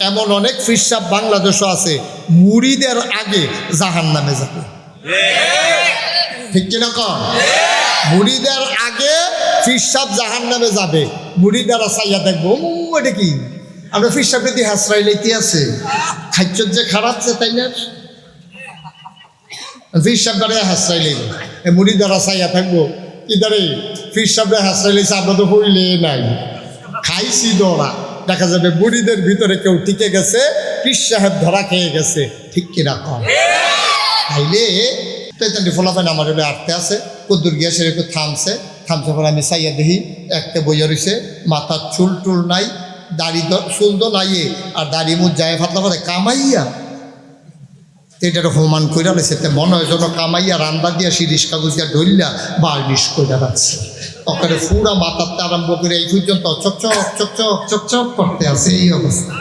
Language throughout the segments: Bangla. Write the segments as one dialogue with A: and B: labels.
A: এমন অনেক ফিরসাব বাংলাদেশও আছে মুরিদের আগে জাহান্নামে যাবে। ঠিক কিনা কন? মুরিদের আগে ফিরসাব জাহান্নামে যাবে, মুরিদারা চাইয়া দেখবো এটা কি, আমরা ফিরসাবকে দিয়ে হাসরাই লেতে আছে, খাদ্য যে খারাপ সে তাই না, ফিরসাব দাঁড়িয়ে হাসরাই লেগে মুরিদারা চাইয়া থাকবো ইদারে ফিরসাবরা হাসরাই লেছে, আমরা তো হইলে নাই খাইছি দৌড়া। দেখা যাবে বুড়িদের ভিতরে কেউ টিকে গেছে, পীর সাহেব ধরা খেয়ে গেছে। ঠিক কিনা কম? তাইলে তৈতানি ফলাফান আমার এবার আটতে আছে, কদ্দুর গিয়া সে একটু থামছে পরে আমি চাইয়া দেখি একটা বইয়া রয়েছে, মাথার চুল টুল নাই, দাড়ি চুল তো নাই, আর দাড়ি মুখ যায় ফাতলা করে কামাইয়া এটার হোমান কইরা রয়েছে। মনে হয় যেন কামাইয়া রান্না দিয়া শিরিষ কাগজ দিয়া ঢইলা বার্নিশ কইরা রাখছে, ওখানে পুরা মাথাতে আরম্ভ করে এই পর্যন্ত চকচক চকচক চকচক করতে আছে। এই অবস্থা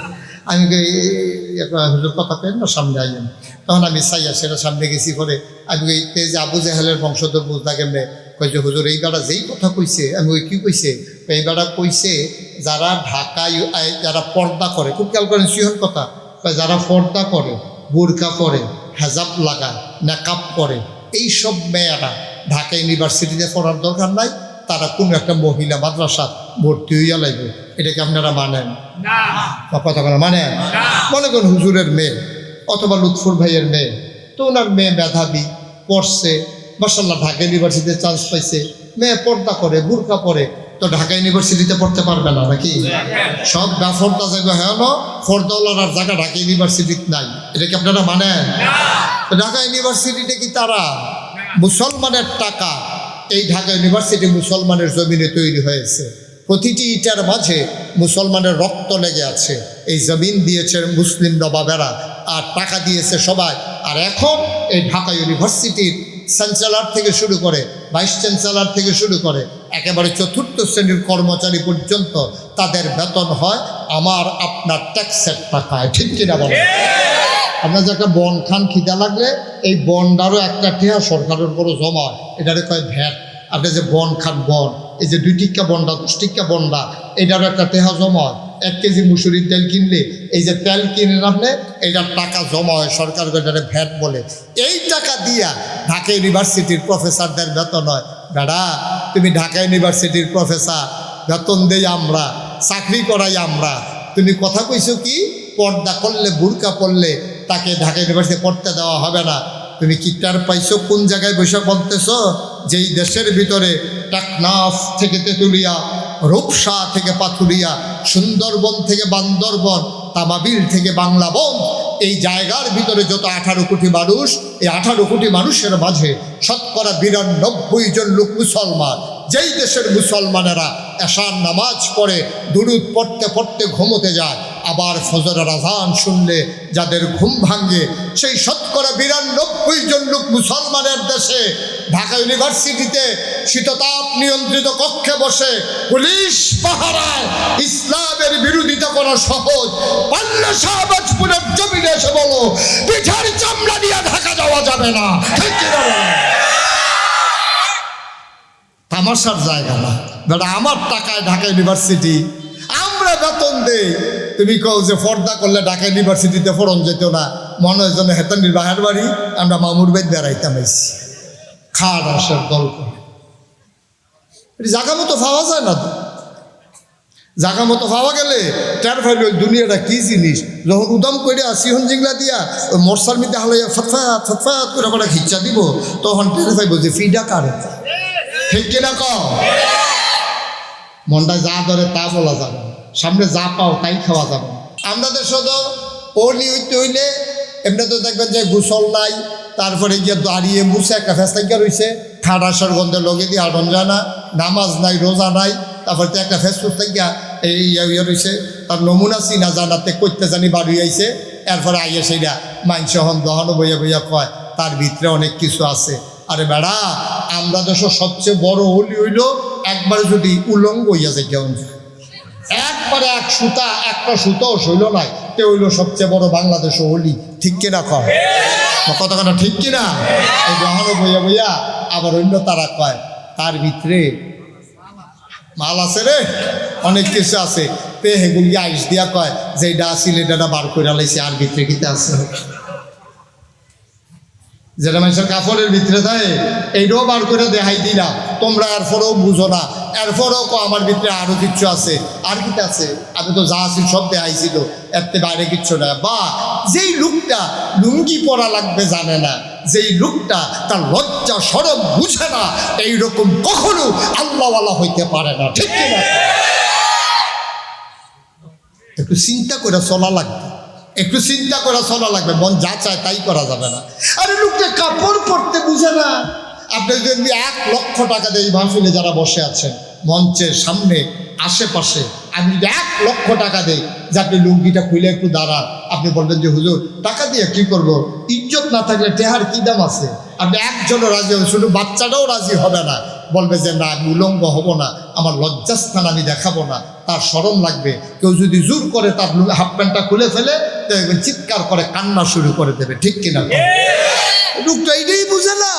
A: আমি হুজুর কথা পেন না, সামনে আইলেন। তখন আমি চাইয়া সেটা সামনে গেছি করে আমি ওই যে আবু জাহেলের বংশধর বুঝলা কেমনে কই যে হুজুর এই বেড়া যেই কথা কইছে, আমি ওই কী কইছে, এই বেড়া কইছে যারা ঢাকায় যারা পর্দা করে, খুব খেয়াল করেন সিহন কথা, যারা পর্দা করে, বোরকা পরে, হেজাব লাগায়, মেকআপ করে, এইসব মেয়েরা ঢাকা ইউনিভার্সিটিতে পড়ার দরকার নাই, তারা কোনো একটা মহিলা মাদ্রাসা ভর্তি হইয়া লাগবে। এটাকে আপনারা মানেন? কথা বলা মানেন? মনে করুন হুজুরের মেয়ে অথবা লুৎফুর ভাইয়ের মেয়ে, তো ওনার মেয়ে মেধাবী, পড়ছে, মাশাআল্লাহ ঢাকা ইউনিভার্সিটিতে চান্স পাইছে, মেয়ে পর্দা করে, বোরকা পরে, তো ঢাকা ইউনিভার্সিটিতে পড়তে পারবে না নাকি? সব গাফরদা জায়গা হ্যাঁ না, ফর্দাওয়ালার জায়গা ঢাকা ইউনিভার্সিটিতে নাই। এটা কি আপনারা মানেন? ঢাকা ইউনিভার্সিটিতে কি তারা মুসলমানের টাকা, এই ঢাকা ইউনিভার্সিটি মুসলমানের জমিনে তৈরি হয়েছে, প্রতিটি ইটার মাঝে মুসলমানের রক্ত লেগে আছে, এই জমিন দিয়েছে মুসলিম নবাবেরা, আর টাকা দিয়েছে সবাই। আর এখন এই ঢাকা ইউনিভার্সিটির চ্যান্সেলর থেকে শুরু করে, ভাইস চ্যান্সেলর থেকে শুরু করে একেবারে চতুর্থ শ্রেণীর কর্মচারী পর্যন্ত তাদের বেতন হয় আমার আপনার ট্যাক্সের টাকায়। ঠিক কিনা বলেন? আপনার যে একটা বন খান খিদা লাগলে এই বনটারও একটা টেহা সরকারের উপরও জমা হয়, এটারে কয় ভ্যাট। আপনি যে বন খান, বন এই যে 2 টিক্কা বন্ডা 10 টিক্কা বন্ডা, এটারও একটা টেহা জমা হয়। 1 কেজি মুসুরির তেল কিনলে এই যে তেল কিনে আপনি এইটার টাকা জমা হয়, সরকার এটারে ভ্যাট বলে। এই টাকা দিয়া ঢাকা ইউনিভার্সিটির প্রফেসরদের বেতন হয়। বেড়া তুমি ঢাকা ইউনিভার্সিটির প্রফেসর, বেতন দেই আমরা, চাকরি করাই আমরা, তুমি কথা কইছো কি পর্দা করলে, বুরকা পড়লে তাকে ঢাকা ইউনিভার্সিটি পড়তে দেওয়া হবে না। তুমি কিটার পাইছো কোন জায়গায় বসে বলতেছ? যেই দেশের ভিতরে টেকনাফ থেকে তেঁতুলিয়া, রূপসা থেকে পাথুরিয়া, সুন্দরবন থেকে বান্দরবন, তামাবিল থেকে বাংলা বন, এই জায়গার ভিতরে যত 18 কোটি মানুষ, এই 18 কোটি মানুষের মাঝে শতকরা 92 জন লোক মুসলমান। যেই দেশের মুসলমানেরা এশার নামাজ পড়ে, দুরুদ পড়তে পড়তে ঘুমোতে যায়, আবার ফজরের আযান শুনলে যাদের ঘুম ভাঙে, সেই শতকরা 92 জন লোক মুসলমানের দেশে ঢাকা ইউনিভার্সিটিতে শীততাপ নিয়ন্ত্রিত কক্ষে বসে পুলিশ পাহারায় ইসলামের বিরোধিতা করা সহজ। পাল্লা শাহবাজপুরের জমিনে এসে বলো পিঠার চামড়া দিয়ে ঢাকা যাওয়া যাবে না। ঠিক কিনা বলেন? তামাশার জায়গা না বেটা, আমার টাকায় ঢাকা ইউনিভার্সিটি, আমরা বেতন দেই। তুমি কও যে পর্দা করলে ঢাকা ইউনিভার্সিটিতে পড়ন যেত না, মনে হয় যেন হেতানির বাহার বাড়ি আমরা মামুর বেদ বেড়াইতাম আইছি, খাট আসার দল করে। জায়গা মতো পাওয়া যায় না তো, জায়গা মতো পাওয়া গেলে টের ফাইল ওই দুনিয়াটা কি জিনিস। যখন উদাম করে সিহন জিংলা দিয়া ওই মরসার মধ্যে হালাইয়া ফটফাত ফটফাত করে আমরা খিচ্চা দিব, তখন টের ফাইব যে ফিডা কারে। ঠিক কিনা কও? মনটা যা ধরে তা বলা যাবে, সামনে যা পাও তাই খাওয়া যাবে। আমরা দেশে তো ওলি হইতে হইলে এমনি তো দেখবেন যে গোসল নাই, তারপরে গিয়ে দাঁড়িয়ে মুছে একটা ফেসলাইকা রয়েছে, ঠাডাসার গন্ধে লগে দিয়ে আড়ন যায় না, নামাজ নাই, রোজা নাই, তারপরে তো একটা ফেসবুক থেকে এই ইয়ে রয়েছে, তার নমুনা চিনা জানাতে করতে জানি বাড়ি আইছে, এরপরে আইয়া সেইটা মাংস হন দহনও বইয়া বইয়া কয়, তার ভিতরে অনেক কিছু আছে। আরে বেড়া, আমরা দেশের সবচেয়ে বড় হলি হইল একবারে যদি উলঙ্গ হইয়া যায়, কেমন একবারে একটা সুতাও শৈল নাই, তে হইল সবচেয়ে বড় বাংলাদেশ হলি। ঠিক কিনা কয়? কতখানা ঠিক কিনা? এই দহনও বইয়া বইয়া আবার অন্য তারা কয় তার ভিতরে মাল আছে রে, অনেক কিছু আছে। তে হেগুলি আইস দিয়া কয় যে এটা আসিল এটা বার করে লাইছে আর ভিতরে কিতে আছে যেটা মানুষের কাপড়ের ভিতরে থাকে এইটাও বার করে দেখাই দিলা তোমরা এরপরেও বুঝো না এরপরেও আমার ভিতরে আরো কিচ্ছু আছে আর কিতে আছে আমি তো যা আছি সব দেখাইছিল এর বাইরে কিচ্ছু না বা যেই লোকটা লুঙ্গি পরা লাগবে জানে না যেই লোকটা তার লজ্জা সরম বুঝে না এইরকম কখনো আল্লাহওয়ালা হইতে পারে না ঠিক কিনা একটু চিন্তা করে চলা লাগবে একটু চিন্তা করে চলা লাগবে মন যা চায় তাই করা যাবে না আরে লোকটা কাপড় পরতে বুঝে না আপনি যদি 1 লক্ষ টাকা দিয়ে এই মাহফিলে যারা বসে আছেন মঞ্চের সামনে আশেপাশে আমি যদি 1 লক্ষ টাকা দিই যে আপনি লুঙ্গিটা খুলে একটু দাঁড়ান আপনি বলবেন যে হুজুর টাকা দিয়ে কি করব ইজ্জত না থাকলে টেহার কি দাম আছে আপনি একজনও রাজি হবে শুধু বাচ্চাটাও রাজি হবে না বলবে যে না আমি উলঙ্গ হব না আমার লজ্জাস্থান আমি দেখাবো না তার শরম লাগবে কেউ যদি জোর করে তার হাফ প্যান্টটা খুলে ফেলে দেখবেন চিৎকার করে কান্না শুরু করে দেবে ঠিক কিনা লোকটা এইটাই বুঝে না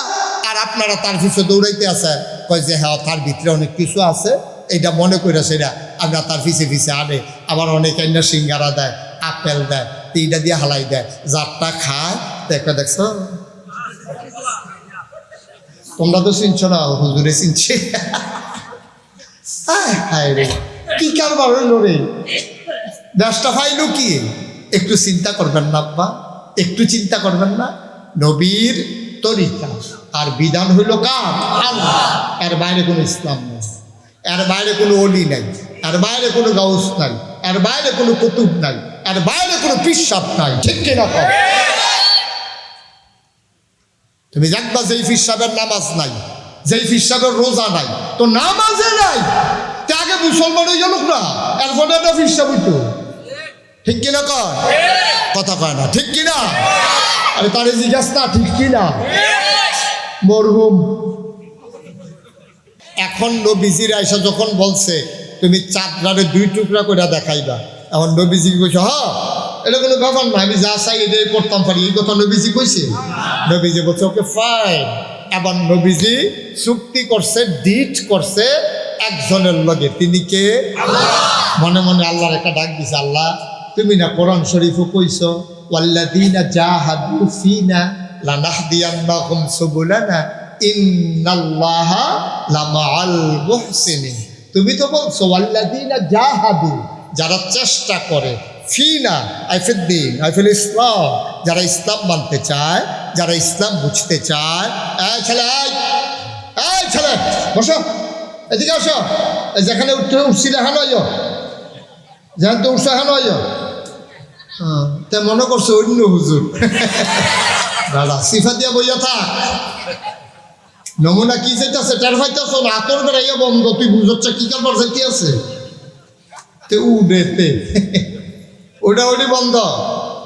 A: আর আপনারা তার পিছনে দৌড়াইতে আছে কয় যে হ্যাঁ তার ভিতরে অনেক কিছু আছে এইটা মনে করে সেটা আমরা তার পিছে আনে আবার অনেক আইনা সিঙ্গারা দেয় আপেল দেয় এইটা দিয়ে হালাই দেয় যারটা খায় একটা দেখছো তোমরা তো চিনছো না হুজুরে চিনছে হায় রে কি কারবার হইলো রে দেশটা ফাইলো কি একটু চিন্তা করবেন না আব্বা একটু চিন্তা করবেন না নবীর তরিকা আর বিধান হইল কার আল্লাহ এর বাইরে কোনো ইসলাম নেই এর বাইরে কোনো অলি নাই এর বাইরে কোনো গাউস নাই এর বাইরে কোনো কুতুব নাই এর বাইরে কোনো পিসাব নাই ঠিক কিনা তুমি দেখবা যেই পিসাবের নামাজ নাই যেই পিসাবের রোজা নাই তো নামাজে নাই তে আগে মুসলমান হয়ে গেল না এরপরে একটা পিসাব হইতো ঠিক কিনা কয় কথা কয় না ঠিক কিনা আরে তারে জিজ্ঞাসা না ঠিক কিনা মরহুম এখন নবীজির আয়সা যখন বলছে তুমি চাঁদরারে 2 টুকরা করে দেখাইবা এখন নবীজি কইছে হ্যাঁ এটা কোনো ব্যাপার না আমি যা চাই এটাই করতাম পারি এই কথা নবীজি কইছে নবীজি বলছে ওকে ফাইন এবার নবীজি চুক্তি করছে ডিট করছে একজনের লগে তিনি কে মনে মনে আল্লাহর একটা ডাক দিছে আল্লাহ তুমি না কোরআন শরীফও কইছো ওয়াল্লাযীনা জাহাদু ফিনা লানাহদিয়ান্নাহুম সুবুলানা ইন্নাল্লাহা লামাআল মুহসিনিন তুমি তো বলছো ওয়াল্লাযীনা জাহাদু যারা চেষ্টা করে ফিনা আইফিদ্দিন আইফিল ইসলাম যারা ইসলাম মানতে চায় যারা ইসলাম বুঝতে চায় এই ছেলে বসো এদিকে আসো যেখানে উঠছিলে হানো যেখানে তো উঠছে হানো তা মনে করছো অন্য হুজুর দাদা সিফা দিয়া বইয়া থাক নমুনা কি চাইতেছে টের পাইতেছ না আতর বেড়াইয়া বন্ধ তুই বুঝছ কি কারবার চাইতে আছে তে উড়েতে ওটা ওটি বন্ধ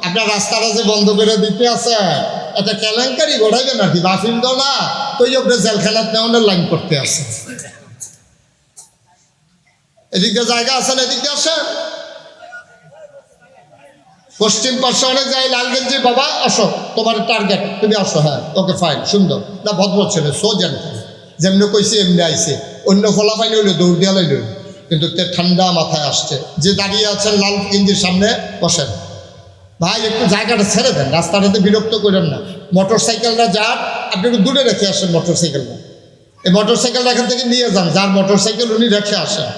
A: আপনার রাস্তাটা যে বন্ধ করে দিতে আছে একটা কেলেঙ্কারি ঘটাইবে নাকি বাফিল তো না তো আপনি জেলখানাত নেওয়ানোর লাইন করতে আছে এদিকে জায়গা আছে না এদিকে আসে পশ্চিম পাশে অনেক যাই লালগঞ্জি বাবা আসো তোমার টার্গেট তুমি আসো হ্যাঁ ওকে ফাইন সুন্দর না ভদ্র ছেলে সোজেন যেমনি কইছে এমনি আইছে অন্য ফলা ফাইন হইলো দৌড় দিয়া লাইল কিন্তু তে ঠান্ডা মাথায় আসছে যে দাঁড়িয়ে আছেন লাল গেঞ্জির সামনে বসেন ভাই একটু জায়গাটা ছেড়ে দেন রাস্তাটাতে বিরক্ত করেন না মোটর সাইকেলটা যার আপনি একটু দূরে রেখে আসেন মোটর সাইকেলটা এই মোটর সাইকেলটা এখান থেকে নিয়ে যান যার মোটর সাইকেল উনি রেখে আসেন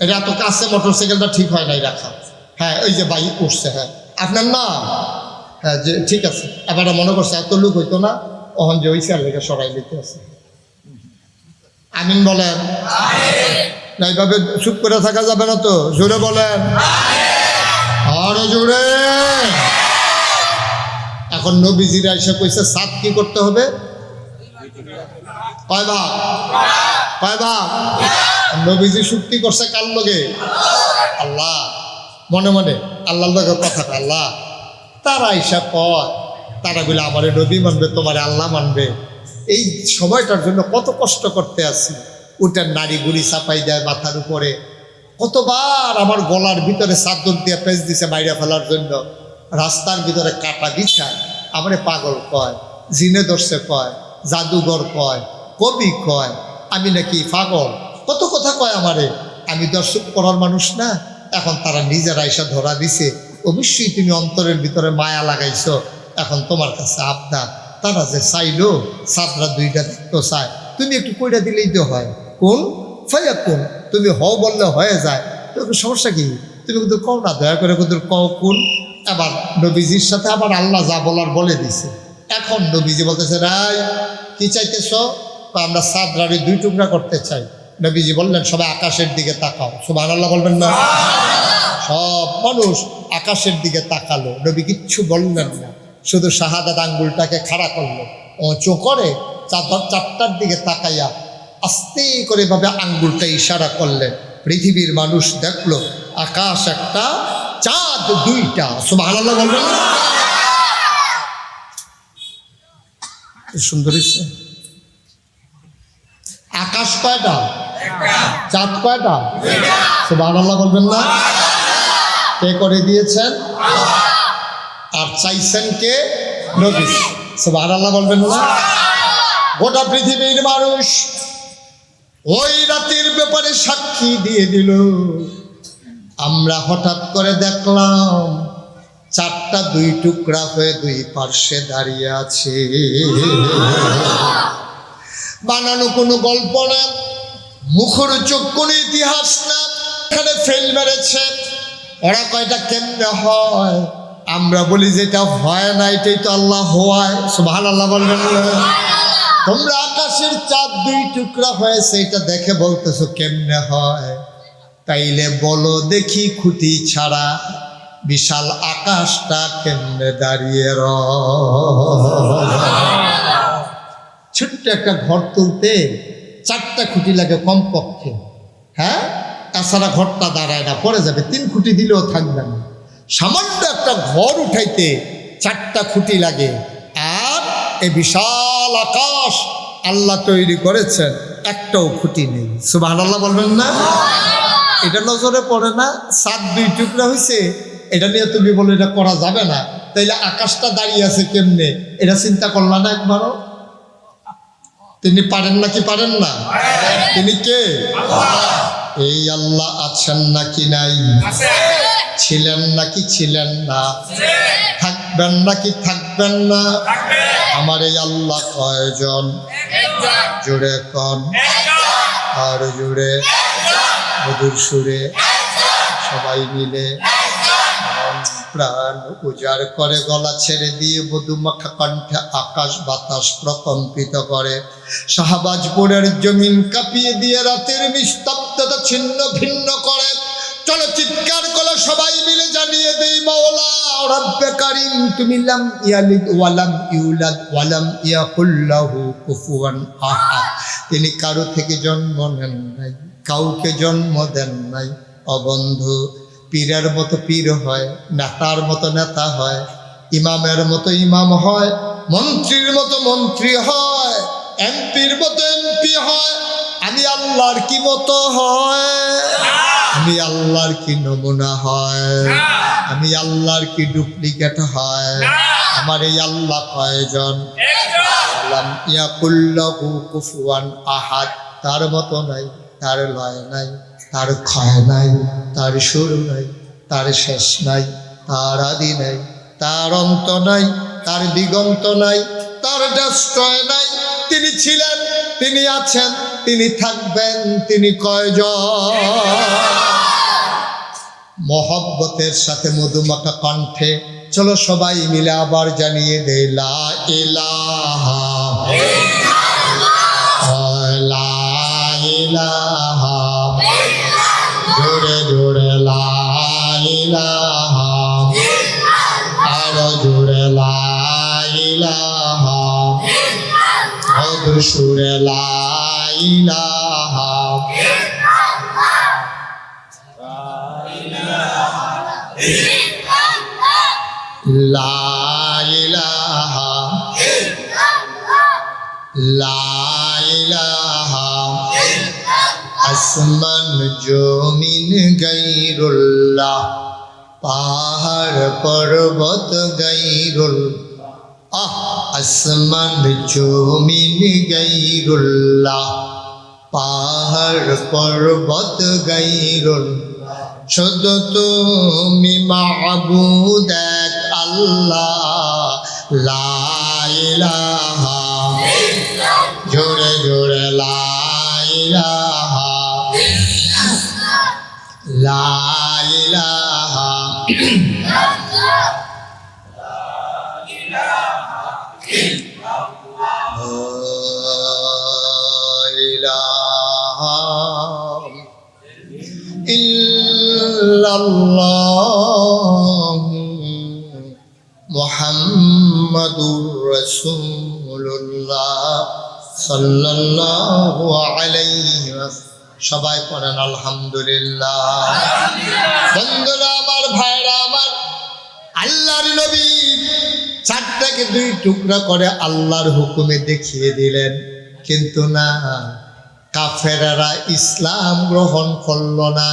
A: এটা এত কাছে মোটর সাইকেলটা ঠিক হয় নাই রাখা হ্যাঁ ওই যে বাইক উঠছে হ্যাঁ আপনার না হ্যাঁ যে ঠিক আছে এবার মনে করছে এত লোক হইতো না ওখান যে ওই চেয়ার লেগে সরাই দিতে আছে আমিন বলেন না এইভাবে চুপ করে থাকা যাবে না তো জোরে বলেন আরো জোরে এখন নবীজিরা এসে কইছে সাত কি করতে হবে কয় ভাগ নবীজি চুক্তি করছে কার লগে আল্লাহ মনে মনে আল্লাহর লগে কথা আল্লাহ তারা আইসা কয় তারা বলে আমারে নবী মানবে তোমারে আল্লাহ মানবে এই সময়টার জন্য কত কষ্ট করতে আছি ওটার নারী গুড়ি চাপাই দেয় মাথার উপরে কতবার আমার গলার ভিতরে চাদর দিয়ে পেঁচ দিছে বাইরে ফেলার জন্য রাস্তার ভিতরে কাটা বিছায় আমারে পাগল কয় জিনে ধরছে কয় জাদুঘর কয় কবি কয় আমি নাকি পাগল কত কথা কয় আমারে আমি দর্শক করার মানুষ না এখন তারা নিজেরা এসে ধরা দিছে। অবশ্যই তুমি অন্তরের ভিতরে মায়া লাগাইছো, এখন তোমার কাছে আবদার, তারা যে চাইলো সাতরা দুইটা দেখতে চায়, তুমি একটু কইরা দিলেই তো হয়। কোন ফাইয়া কোন, তুমি হও বললে হয়ে যায়, তো সমস্যা কি? তুমি কিন্তু কও না, দয়া করে কিন্তু কও কোন। আবার নবীজির সাথে আবার আল্লাহ যা বলার বলে দিছে। এখন নবীজি বলতেছে, রাই কি চাইতেছ? আমরা সাদরার দুই টুকরা করতে চাই। নবীজি বললেন, সবাই আকাশের দিকে তাকাও। সুবহানাল্লাহ বলবেন না? সব মানুষ আকাশের দিকে তাকালো। নবী কিচ্ছু বললেন না, শুধু শাহাদাত আঙ্গুলটাকে খাড়া করলো, উঁচু করে চারটার দিকে তাকাইয়া আস্তে করে ভাবে আঙ্গুলটা ইশারা করলেন। পৃথিবীর মানুষ দেখলো আকাশ একটা, চাঁদ দুইটা। সুবহানাল্লাহ বলবেন না? সুন্দর আকাশ কয়টা, চাঁদ কয়টা? সুবহানাল্লাহ বলবেন না? কে করে দিয়েছেন? আর চাইছেন কে? নবী। সুবহানাল্লাহ বলবেন না? গোটা পৃথিবীর মানুষ ওই রাতের ব্যাপারে সাক্ষী দিয়ে দিল। আমরা হঠাৎ করে দেখলাম চারটা দুই টুকরা হয়ে দুই পার্শ্বে দাঁড়িয়ে আছে। বানানো কোনো গল্প না, মুখরোচক কোনো ইতিহাস না, এখানে ফেল মেরেছে। ওরা কয়টা কেমনে হয়? আমরা বলি যেটা হয় না এটাই তো আল্লাহ হওয়ায়। সুবহানাল্লাহ বলবেন না? তোমরা আকাশের চাঁদ দুই টুকরা হয়েছে এটা দেখে বলতেছো কেমনে হয়? তাইলে বলো দেখি খুঁটি ছাড়া বিশাল আকাশটা কেমনে দাঁড়িয়ে ছোট্ট একটা ঘর তুলতে চারটা খুঁটি লাগে কমপক্ষে। হ্যাঁ, তাছাড়া ঘরটা দাঁড়ায় না, পড়ে যাবে। 3 খুঁটি দিলেও থাকবে না। সামান্য একটা ঘর উঠাইতে চারটা খুঁটি লাগে। আর এই বিশাল আকাশ আল্লাহ তৈরি করেছেন, একটাও খুঁটি নেই। সুবহানাল্লাহ বলবেন না? এটা নজরে পড়ে না? চাঁদ দুই টুকরা হয়েছে, এটা নিয়ে তুমি বলো এটা করা যাবে না, তাইলে আকাশটা দাঁড়িয়ে আছে কেমনে? এটা চিন্তা করলা না একবারও? তিনি পারেন নাকি পারেন না? তিনি কে? এই আল্লাহ আছেন নাকি নাই? ছিলেন নাকি ছিলেন না? থাকবেন নাকি থাকবেন না? আমার এই আল্লাহ কয়জন? জুড়ে কন, আর জুড়ে মধুর সুরে সবাই মিলে প্রাণ উজাড় করে, গলা ছেড়ে দিয়ে মধুমাখা কণ্ঠে আকাশ বাতাস প্রকম্পিত করে, শাহবাজপুরের জমিন কাঁপিয়ে দিয়ে রাতের নিস্তব্ধতা ছিন্ন ভিন্ন করে। চলো চিৎকার করে সবাই মিলে জানিয়ে দেই, মাওলা রব্বে কারীম তুমি লাম ইয়ালিদ ওয়ালাম ইউলাদ ওয়ালাম ইয়াকুল লাহু কুফুয়ান আহাদ। তিনি কারো থেকে জন্ম নেন নাই, কাউকে জন্ম দেন নাই। অবন্ধু, পীরের মতো পীর হয়, নেতার মতো নেতা হয়, ইমামের মতো ইমাম হয়, মন্ত্রীর মতো মন্ত্রী হয়, এমপির মতো এমপি হয়। আমি আল্লাহর কি মতো হয়? আমি আল্লাহর কি নমুনা হয়? আমি আল্লাহর কি ডুপ্লিকেট হয়? আমার এই আল্লাহ কয়জন? লাম ইয়াকুল লাহু কুফুয়ান আহাদ। তার মতো নাই, তার লয় নাই, তার ক্ষয় নাই, তার শুরু নাই, তার শেষ নাই, তার আদি নাই, তার অন্ত নাই, তার দিগন্ত নাই, তার ডাস্টয় নাই। তিনি ছিলেন, তিনি আছেন, তিনি থাকবেন, তিনি কয়জন? মহব্বতের সাথে মধুমাখা কণ্ঠে চলো সবাই মিলে আবার জানিয়ে দে, লা ইলাহা লা ইলাহা, জোরে জোরে লা ইলাহা, আরো জোরে লা ইলাহা, মধুর সুরে লা ইলাহা। লা ইলাহা লা ইলাহা, আসমান জমিন গায়রুল্লাহ, পাহাড় পর্বত গায়রুল্লাহ। আসমান জমিন গায়রুল্লাহ, পাহাড় পর্বত গায়রুল্লাহ। শুধু তুমি মাবুদ এক আল্লাহ, লা ইলাহা, জোরে জোরে লা ইলাহা, লা ইলাহা, ইল্লাল্লাহ মুহাম্মাদুর রাসূলুল্লাহ সাল্লাল্লাহু আলাইহি ওয়াসাল্লাম। সবাই পড়েন আলহামদুলিল্লাহ। বন্ধুরা আমার, ভাইরা আমার, আল্লাহর নবী চারটাকে দুই টুকরা করে আল্লাহর হুকুমে দেখিয়ে দিলেন, কিন্তু না, কাফেরেরা ইসলাম গ্রহণ করল না।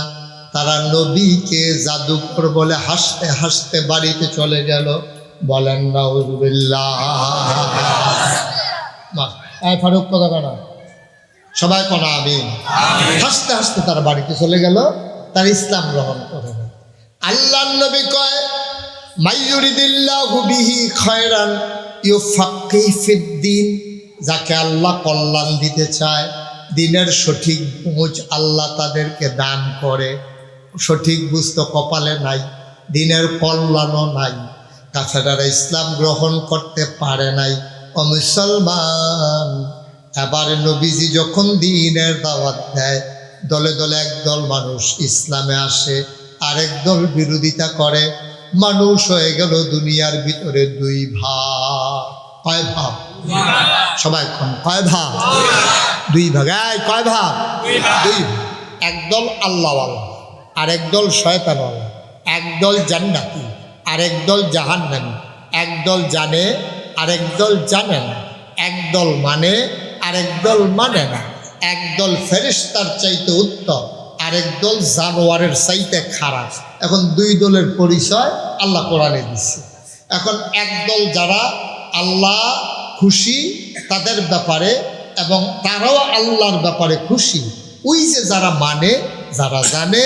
A: তারা নবীকে জাদুকর বলে হাসতে হাসতে বাড়িতে চলে গেল। বলেন নাউযুবিল্লাহ। ফারুক কথা কানা, সবাই কোনা আমিন। হাসতে হাসতে তারা বাড়িতে চলে গেল, তার ইসলাম গ্রহণ করে না। আল্লাহর নবী কয়, মাইয়ুরিদিল্লাহু বিহি খায়রান ইউফাক্কিহু ফিদ্দিন। যাকে আল্লাহ কল্যাণ দিতে চায়, দিনের সঠিক বুঝ আল্লাহ তাদেরকে দান করে। সঠিক বুঝ তো কপালে নাই, দিনের কল্যাণও নাই। কাফেররা ইসলাম গ্রহণ করতে পারে নাই। ও মুসলমান, এবারে নবীজি যখন দিনের দাওয়াত দেয়, দলে দলে একদল মানুষ ইসলামে আসে, আরেক দল বিরোধিতা করে। মানুষ হয়ে গেল দুনিয়ার ভিতরে দুই ভাগ। কয় ভাগ? সবাই কয় ভাগ? দুই ভাগ। কয় ভাগ? দুই। একদল আল্লাহওয়ালা, আরেকদল শয়তানওয়ালা। একদল জান্নাতি, আরেকদল জাহান্নামী। একদল জানে, আরেকদল জানে না। একদল মানে, আরেকদল মানে না। একদল ফেরেশতার চাইতে উত্তম, আরেকদল জানোয়ারের চাইতে খারাপ। এখন দুই দলের পরিচয় আল্লাহ কোরআনে দিচ্ছে। এখন একদল যারা আল্লাহ খুশি তাদের ব্যাপারে, এবং তারাও আল্লাহর ব্যাপারে খুশি, ওই যে যারা মানে, যারা জানে,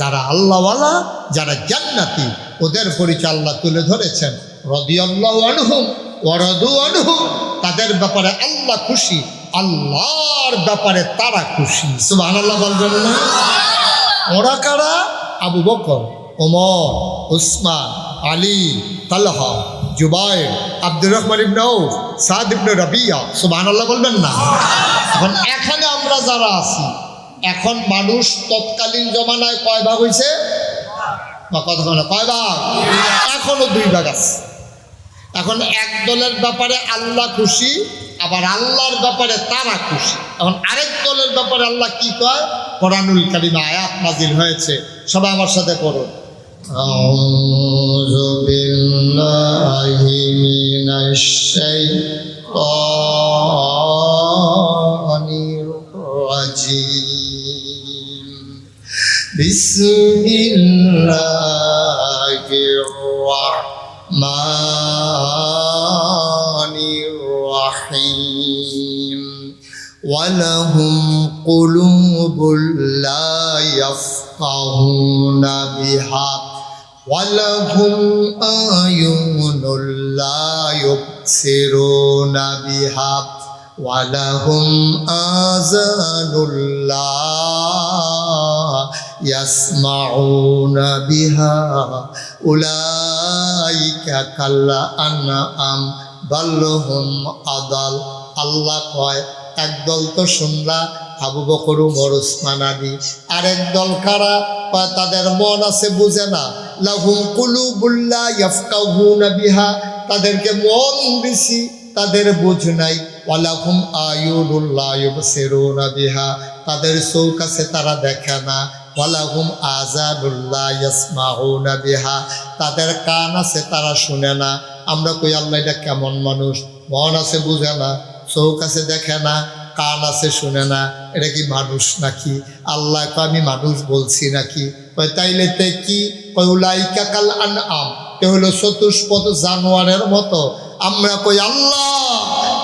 A: যারা আল্লাহওয়ালা, যারা জান্নাতি, ওদের পরিচয় আল্লাহ তুলে ধরেছেন। রাদিয়াল্লাহু আনহুম ওয়া রাদু আনহু। তাদের ব্যাপারে আল্লাহ খুশি, আল্লাহর ব্যাপারে তারা খুশি। সুবহানাল্লাহ বলবেন না? ওরা কারা? আবু বকর, ওমর, উসমান, আলী, তালহা, জুবাইর, আব্দুর রহমান ইবনে আউফ, সাদ ইবনে রাবিয়া। সুবহানাল্লাহ বলবেন না? এখন এখানে আমরা যারা আছি, এখন মানুষ তৎকালীন জমানায় কয় ভাগ হয়েছে? কথা বলে কয় ভাগ? এখনো দুই ভাগ আছে। এখন এক দলের ব্যাপারে আল্লাহ খুশি, আবার আল্লাহর ব্যাপারে তারা খুশি। এখন আরেক দলের ব্যাপারে আল্লাহ কি কয়? কোরআনুল কারীমে আয়াত নাযিল হয়েছে, সবাই আমার সাথে করুন। আউযু বিল্লাহি মিনাশ শাইতানির রাজীম। বিসমিল্লাহির রাহমানির রাহিম। ওয়ালাহুম কুলুবুল লা ইয়াফকাহুনা বিহা ওয়ালাহুম আয়ুনুল লা ইউবসিরুনা বিহা ওয়ালাহুম আযানুল লা ইয়াসমাউনা বিহা উলাইকা কাল আনআম বাল হুম আদাল। আল্লাহ কয়, একদল তো শুনলা আবু বকর, উমর, উসমান, আলী। আরেক দল কারা? তাদের মন আছে, বুঝে না। লাহুম কুলুবুল লা ইয়াফকাহুনা বিহা, তাদেরকে মন দিছি, তাদের বুঝ নাই। ওয়ালাহুম আয়ুনুল লা ইউবসিরুনা বিহা, তাদের চোখ আছে, তারা দেখে না। ওয়ালাহুম আযানুল লা ইয়াসমাউনা বিহা, তাদের কান আছে, তারা শুনে না। আমরা কই আল্লাহ এটা কেমন মানুষ? মন আছে, বুঝে না, চোখ আছে, দেখে না, কান আছে, শুনে না, এটা কি মানুষ নাকি? আল্লাহ কয়, আমি মানুষ বলছি নাকি? কয় তাইলে তে কি? কয় উলাইকা কাল আনআম, তে হলো চতুষ্পদ জানোয়ারের মতো। আমরা কই আল্লাহ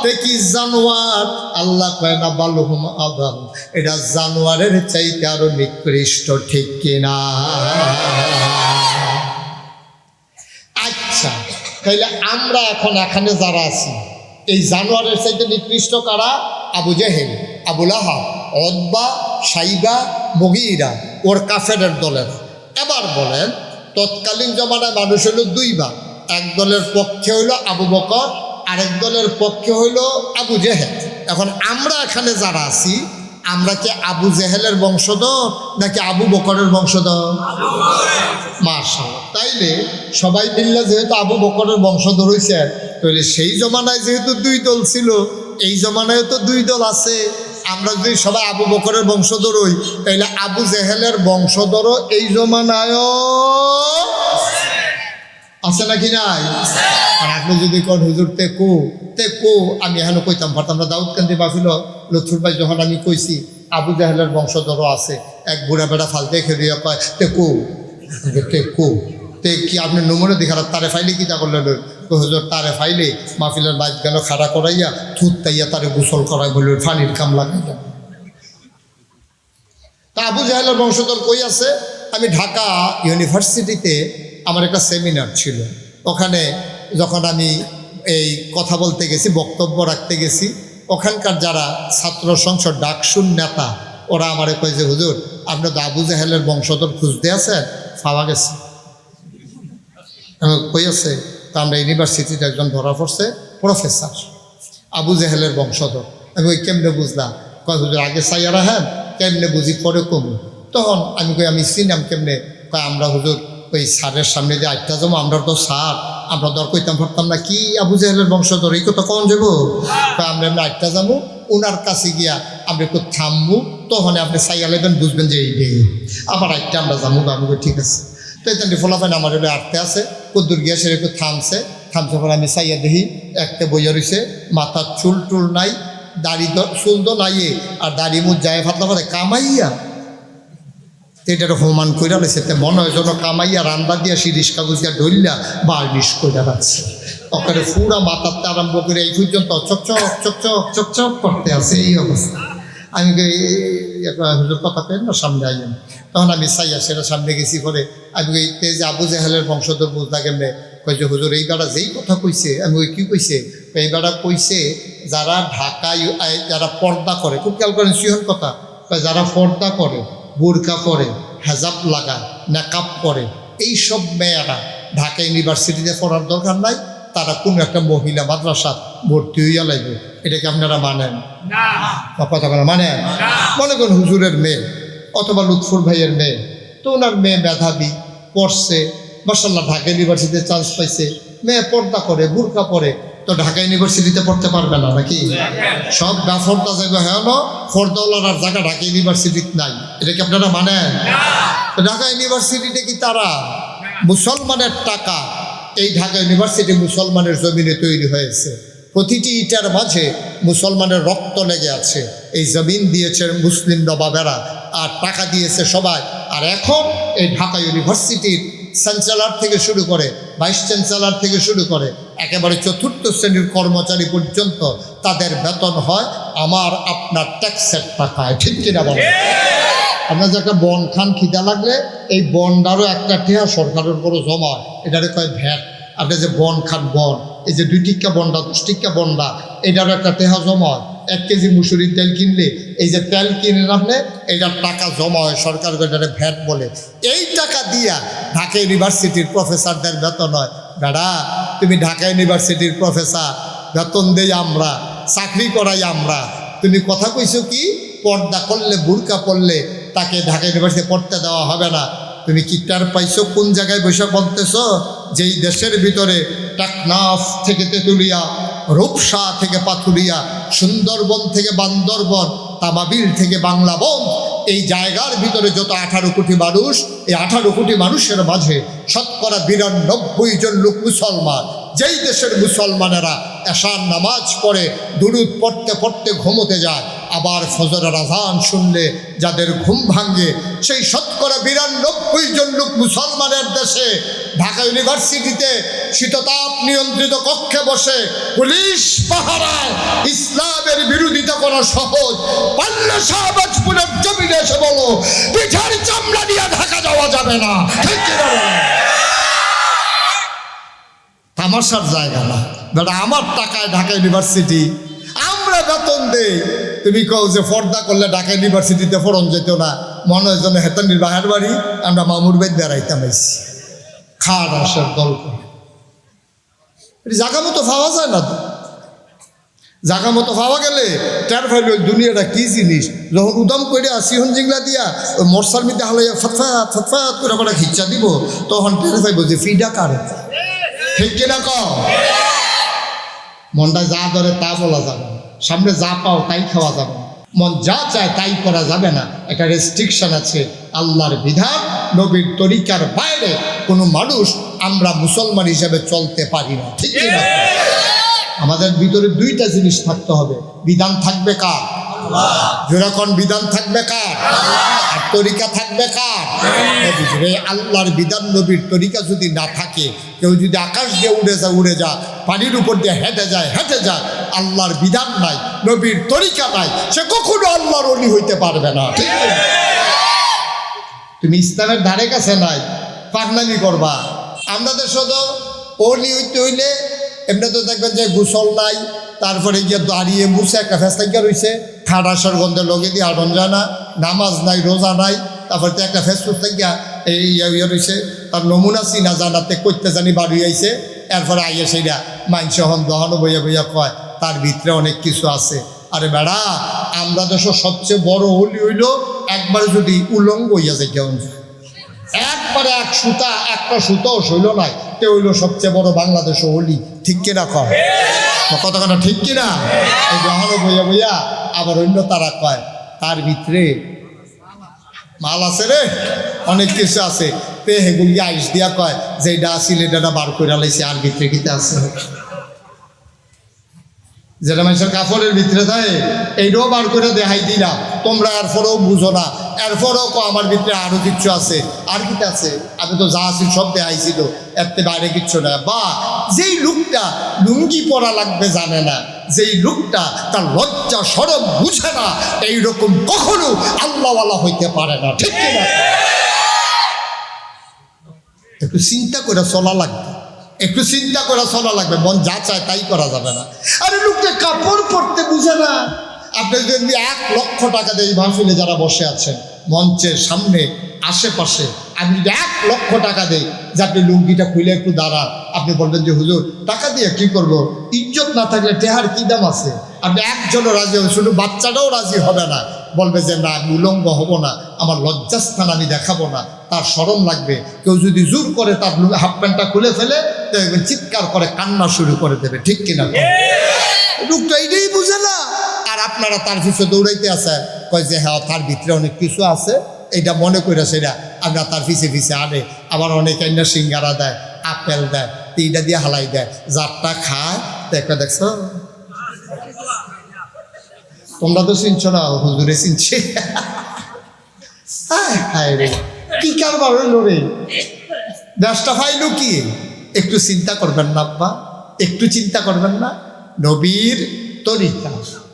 A: তে কি জানোয়ার? আল্লাহ কয় না বালুহুম আদাল, এটা জানোয়ারের চাইতে আরো নিকৃষ্ট, ঠিক কিনা? আচ্ছা, তাইলে আমরা এখন এখানে যারা আছি, এই জানোয়ারের চাইতে নিকৃষ্ট কারা? আবু জেহেল, আবুল আহাব, উতবা, সাইবা, মুগীরা, ওর কাফেরের দলের। এবার বলেন, তৎকালীন জমানায় মানুষ হলো দুই ভাগ, এক দলের পক্ষে হইল আবু বকর, আরেক দলের পক্ষে হইল আবু জেহেল। এখন আমরা এখানে যারা আছি, আমরা কি আবু জেহেলের বংশধর নাকি আবু বকরের বংশধর? মাশাআল্লাহ। তাইলে সবাই মিললে যেহেতু আবু বকরের বংশধর হয়েছে, তাহলে সেই জমানায় যেহেতু দুই দল ছিল, এই জমানায় তো দুই দল আছে। আমরা যদি সবাই আবু বকরের বংশধর হই, তাইলে আবু জেহেলের বংশধরও এই জমানায়ও আছে নাকি নাই? আর আপনি যদি কোন হুজুর তে কো আমি এখানে কইতাম পারতাম না। দাউদকান্দি মাহফিল লুৎফুর ভাই যখন আমি কইছি আবু জাহেলের বংশধরও আছে, এক বুড়া বেড়া ফালতে খেলিয়া কয় তে কো তে কি আপনি নমুনা দেখার তারে ফাইলে কি তা করলেন? হুজুর তারে ফাইলে মাহফিলের বাইক গেল খাড়া করাইয়া থুত তাইয়া তারে গোসল করাই বলে পানির কাম লাগাইয়া। তা আবু জাহেলের বংশধর কই আছে? আমি ঢাকা ইউনিভার্সিটিতে আমার একটা সেমিনার ছিল, ওখানে যখন আমি এই কথা বলতে গেছি, বক্তব্য রাখতে গেছি, ওখানকার যারা ছাত্র সংসদ ডাকসুর নেতা ওরা আমারে কয় যে হুজুর আপনি তো আবু জাহেলের বংশধর খুঁজতে আছেন, পাওয়া গেছে। কই আছে? তা আমরা ইউনিভার্সিটিতে একজন ধরা পড়ছে প্রফেসর আবু জাহেলের বংশধর। আমি ওই কেমনে বুঝলাম? কয় হুজুর আগে চাইয়া রাখেন, কেমনে বুঝি পরে কমু। তখন আমি কই আমি চিনাম কেমনে? কয় আমরা হুজুর ওই স্যারের সামনে দিয়ে আটটা যাবো, আমরা তো স্যার, আমরা দর কইতাম পারতাম না কি আবু জাহেলের বংশধর, এই কথা কখন যাবো? আমরা এমনি আটটা যাবো, ওনার কাছে গিয়া আমরা একটু থামবো, তখন আপনি চাইয়া লেবেন, বুঝবেন যে এই ডে আবার আটটা আমরা যাবো। আমি ঠিক আছে। তো এই ফলাফাইন আমার হলে আটতে আছে, কদ্দুর গিয়া সে একটু থামছে পরে আমি চাইয়া দেখি একটা বইয়া রয়েছে, মাথার চুল টুল নাই, দাড়ি চুল তো নাই, আর দাড়ি মুখ যায় ফাতলা করে কামাইয়া এটার হোমান কইরা রয়েছে। মনে হয় যেন কামাইয়া রান্না দিয়া শিরিষ কাগজ দিয়া ঢইলা বার্নিশ কইরা রাখছে। ওখানে পুরা মাথাতে আরম্ভ করে এই পর্যন্ত চকচক চকচক চকচক করতে আছে, এই অবস্থা। আমি হুজুর কথা পেন না, সামনে আইলেন। তখন আমি চাইয়া সেটা সামনে গেছি, করে আমি ওই যে আবু জাহেলের বংশধর বুঝলা কেমনে? কই যে হুজুর এই বেড়া যেই কথা কইছে। আমি ওই কি কইছে? এই বেড়া কইছে যারা ঢাকায় যারা পর্দা করে, খুব খেয়াল করেন সিহন কথা, যারা পর্দা করে, বোরকা পরে, হেজাব লাগায়, মেকআপ করে, এইসব মেয়েরা ঢাকা ইউনিভার্সিটিতে পড়ার দরকার নাই, তারা কোনো একটা মহিলা মাদ্রাসা ভর্তি হইয়া লাগবে। এটাকে আপনারা মানেন? কথা বলা মানেন? মনে করুন হুজুরের মেয়ে অথবা লুৎফুর ভাইয়ের মেয়ে, তো ওনার মেয়ে মেধাবী, পড়ছে, মাশাআল্লাহ ঢাকা ইউনিভার্সিটিতে চান্স পাইছে, মেয়ে পর্দা করে, বোরকা পরে, তো ঢাকা ইউনিভার্সিটিতে পড়তে পারবে না নাকি? সব গাফরটা জায়গা হ্যাঁ ফর্দাওয়ালার জায়গা ঢাকা ইউনিভার্সিটিতে নাই। এটা কি আপনারা মানেন? ঢাকা ইউনিভার্সিটিতে কি তারা মুসলমানের টাকা, এই ঢাকা ইউনিভার্সিটি মুসলমানের জমিনে তৈরি হয়েছে, প্রতিটি ইটার মাঝে মুসলমানের রক্ত লেগে আছে। এই জমিন দিয়েছে মুসলিম নবাবেরা, আর টাকা দিয়েছে সবাই। আর এখন এই ঢাকা ইউনিভার্সিটির চ্যান্সেলর থেকে শুরু করে, ভাইস চ্যান্সেলর থেকে শুরু করে একেবারে চতুর্থ শ্রেণীর কর্মচারী পর্যন্ত তাদের বেতন হয় আমার আপনার ট্যাক্সের টাকায়, ঠিক কিনা বলেন? আপনার যে একটা বন খান খিদা লাগলে এই বনটারও একটা টেহা সরকারের উপর জমা, এটারে কয় ভ্যাট। আপনি যে বন খান, বন এই যে 2 টিক্কা বন্ডা 10 টিক্কা বন্ডা, এটারও একটা টেহা জমা হয়। 1 কেজি মুসুরির তেল কিনলে এই যে তেল কিনে আপনি, এইটার টাকা জমা হয়, সরকার এটারে ভ্যাট বলে। এই টাকা দিয়া ঢাকা ইউনিভার্সিটির প্রফেসরদের বেতন হয়। বেড়া তুমি ঢাকা ইউনিভার্সিটির প্রফেসর, বেতন দেই আমরা, চাকরি করাই আমরা, তুমি কথা কইছো কি পর্দা করলে, বুরকা পড়লে তাকে ঢাকা ইউনিভার্সিটি পড়তে দেওয়া হবে না? তুমি কি টার পাইছো? কোন জায়গায় বসে বলতেছ? যেই দেশের ভিতরে টাকনাফ থেকে তেঁতুলিয়া, রূপসা থেকে পাথুরিয়া, সুন্দরবন থেকে বান্দরবন, তামাবিল থেকে বাংলাবন, এই জায়গার ভিতরে যত 18 কোটি মানুষ, এই 18 কোটি মানুষের মাঝে শতকরা 92 জন লোক মুসলমান। যেই দেশের মুসলমানেরা এশার নামাজ পড়ে, দুরুদ পড়তে পড়তে ঘুমোতে যায়, আবার ফজরের আজান শুনলে যাদের ঘুম ভাঙে, সেই শতকরা 92 জন লোক মুসলমানের দেশে ঢাকা ইউনিভার্সিটিতে শীততাপ নিয়ন্ত্রিত কক্ষে বসে পুলিশ পাহারায় ইসলামের বিরোধিতা করা সহজ। পাল্লা শাহবাজপুরের জমিনে এসে বলো, পিঠার চামড়া দিয়ে ঢাকা যাওয়া যাবে না। ঠিক কি না? তামাশার জায়গা না বেটা, আমার টাকায় ঢাকা ইউনিভার্সিটি, আমরা বেতন দেই। তুমি কও যে পর্দা করলে ঢাকা ইউনিভার্সিটিতে পড়ন যেত না, মনে হয় যেন হেতানির বাহার বাড়ি আমরা মামুর বেদ বেড়াইতাম আইছি খাট আসার দল করে। জায়গা মতো পাওয়া যায় না তো, জায়গা মতো পাওয়া গেলে টের ফাইল ওই দুনিয়াটা কি জিনিস। যখন উদম করে সিহন জিংলা দিয়া ওই মশার মধ্যে হালাইয়া ফতফাত ফতফাত করে আমরা খিচ্চা দিব, তখন টের ফাইব যে ফিডা কারে। ঠিক কিনা কও? মনটা যা ধরে তা বলা যাবে না, সামনে যা পাও তাই খাওয়া যাবে না, মন যা চায় তাই করা যাবে না। একটা রেস্ট্রিকশন আছে। আল্লাহর বিধান নবীর তরিকার বাইরে কোনো মানুষ আমরা মুসলমান হিসেবে চলতে পারি না। ঠিক কিনা? আমাদের ভিতরে দুইটা জিনিস থাকতে হবে, বিধান থাকবে কার? যেরকম বিধান থাকবে কার? আর তরিকা থাকবে কার? এই আল্লাহর বিধান নবীর তরিকা যদি না থাকে, কেউ যদি আকাশ দিয়ে উড়ে যা পানির উপর দিয়ে হেঁটে যায়, আল্লাহর বিধান নাই, নবীর তরিকা নাই, সে কখনো আল্লাহর ওলি হইতে পারবে না। ঠিক আছে? তুমি ইসলামের ধারে কাছে নাই, পাগলামি করবা। আমরা দেশে তো ওলি হইতে হইলে এমনি তো দেখবেন যে গোসল নাই, তারপরে গিয়ে দাঁড়িয়ে মুছে একটা ফেসলাইকা রয়েছে, ঠাডাসার গন্ধে লগে দিয়ে আড়ন যায় না, নামাজ নাই, রোজা নাই, তারপরে তো একটা ফেসবুক থেকে এই ইয়ে রয়েছে, তার নমুনা চিনা জানাতে করতে জানি বাড়ি আইছে, এরপরে আইয়া সেইটা মাংস হন দহন বইয়া বইয়া কয়, তার ভিতরে অনেক কিছু আছে। আরে বেড়া, আমরা দেশের সবচেয়ে বড় হলি হইল একবার যদি উলঙ্গ হইয়া যায়, কেমন একবারে একটা সুতাও শৈল নাই, তে হইল সবচেয়ে বড় বাংলাদেশ হলি। ঠিক কিনা কয়? কতখানা ঠিক কিনা? এই গ্রহণ বইয়া বইয়া আবার অন্য তারা কয় তার ভিতরে মাল আছে রে, অনেক কিছু আছে, তে হেগুলি আইস দিয়া কয় যে এটা আসিল এটা বার করে লাইছে, আর ভিতরে কিতে আছে যেটা মানুষের কাপড়ের ভিতরে থাকে এইটাও বার করে দেখাই দিলাম, তোমরা এরপরেও বুঝো না, এরপরেও আমার ভিতরে আরো কিচ্ছু আছে। আর কিতে আছে? আমি তো যা আছি সব দেখাইছিল, এর বাইরে কিচ্ছু না। বা যেই লোকটা লুঙ্গি পরা লাগবে জানে না, যেই লোকটা তার লজ্জা সরম বুঝে না, এইরকম কখনো আল্লাহওয়ালা হইতে পারে না। ঠিক কিনা? একটু চিন্তা করে চলা লাগবে, একটু চিন্তা করে চলা লাগবে, মন যা চায় তাই করা যাবে না। আরে লোকটা কাপড় পরতে বুঝে না। আপনি যদি 1 লক্ষ টাকা দিয়ে এই মাহফিলে যারা বসে আছেন মঞ্চের সামনে আশেপাশে, আমি যদি 1 লক্ষ টাকা দেই যে আপনি লুঙ্গিটা খুলে একটু দাঁড়ান, আপনি বলবেন যে হুজুর টাকা দিয়ে কি করব, ইজ্জত না থাকলে টেহার কি দাম আছে? আপনি একজনও রাজি হবে, শুধু বাচ্চাটাও রাজি হবে না, বলবে যে না আমি উলঙ্গ হব না, আমার লজ্জাস্থান আমি দেখাবো না, তার শরম লাগবে। কেউ যদি জোর করে তার হাফ প্যান্টটা খুলে ফেলে, দেখবেন চিৎকার করে কান্না শুরু করে দেবে। ঠিক কিনা? লোকটা এইটাই বুঝে না, আর আপনারা তার পিছনে দৌড়াইতে আছে, কয় যে হ্যাঁ তার ভিতরে অনেক কিছু আছে, এইটা মনে করে সেটা আমরা তার পিছে আনে। আবার অনেক আইনা সিঙ্গারা দেয়, আপেল দেয়, এইটা দিয়ে হালাই দেয়, যারটা খায় একটা দেখছো, তোমরা তো চিনছ না, হুজুরে চিনছে। হায় রে, কি কারবার হইল রে, দেশটা ফাইল কি? একটু চিন্তা করবেন না আব্বা, একটু চিন্তা করবেন না? নবীর তরিকা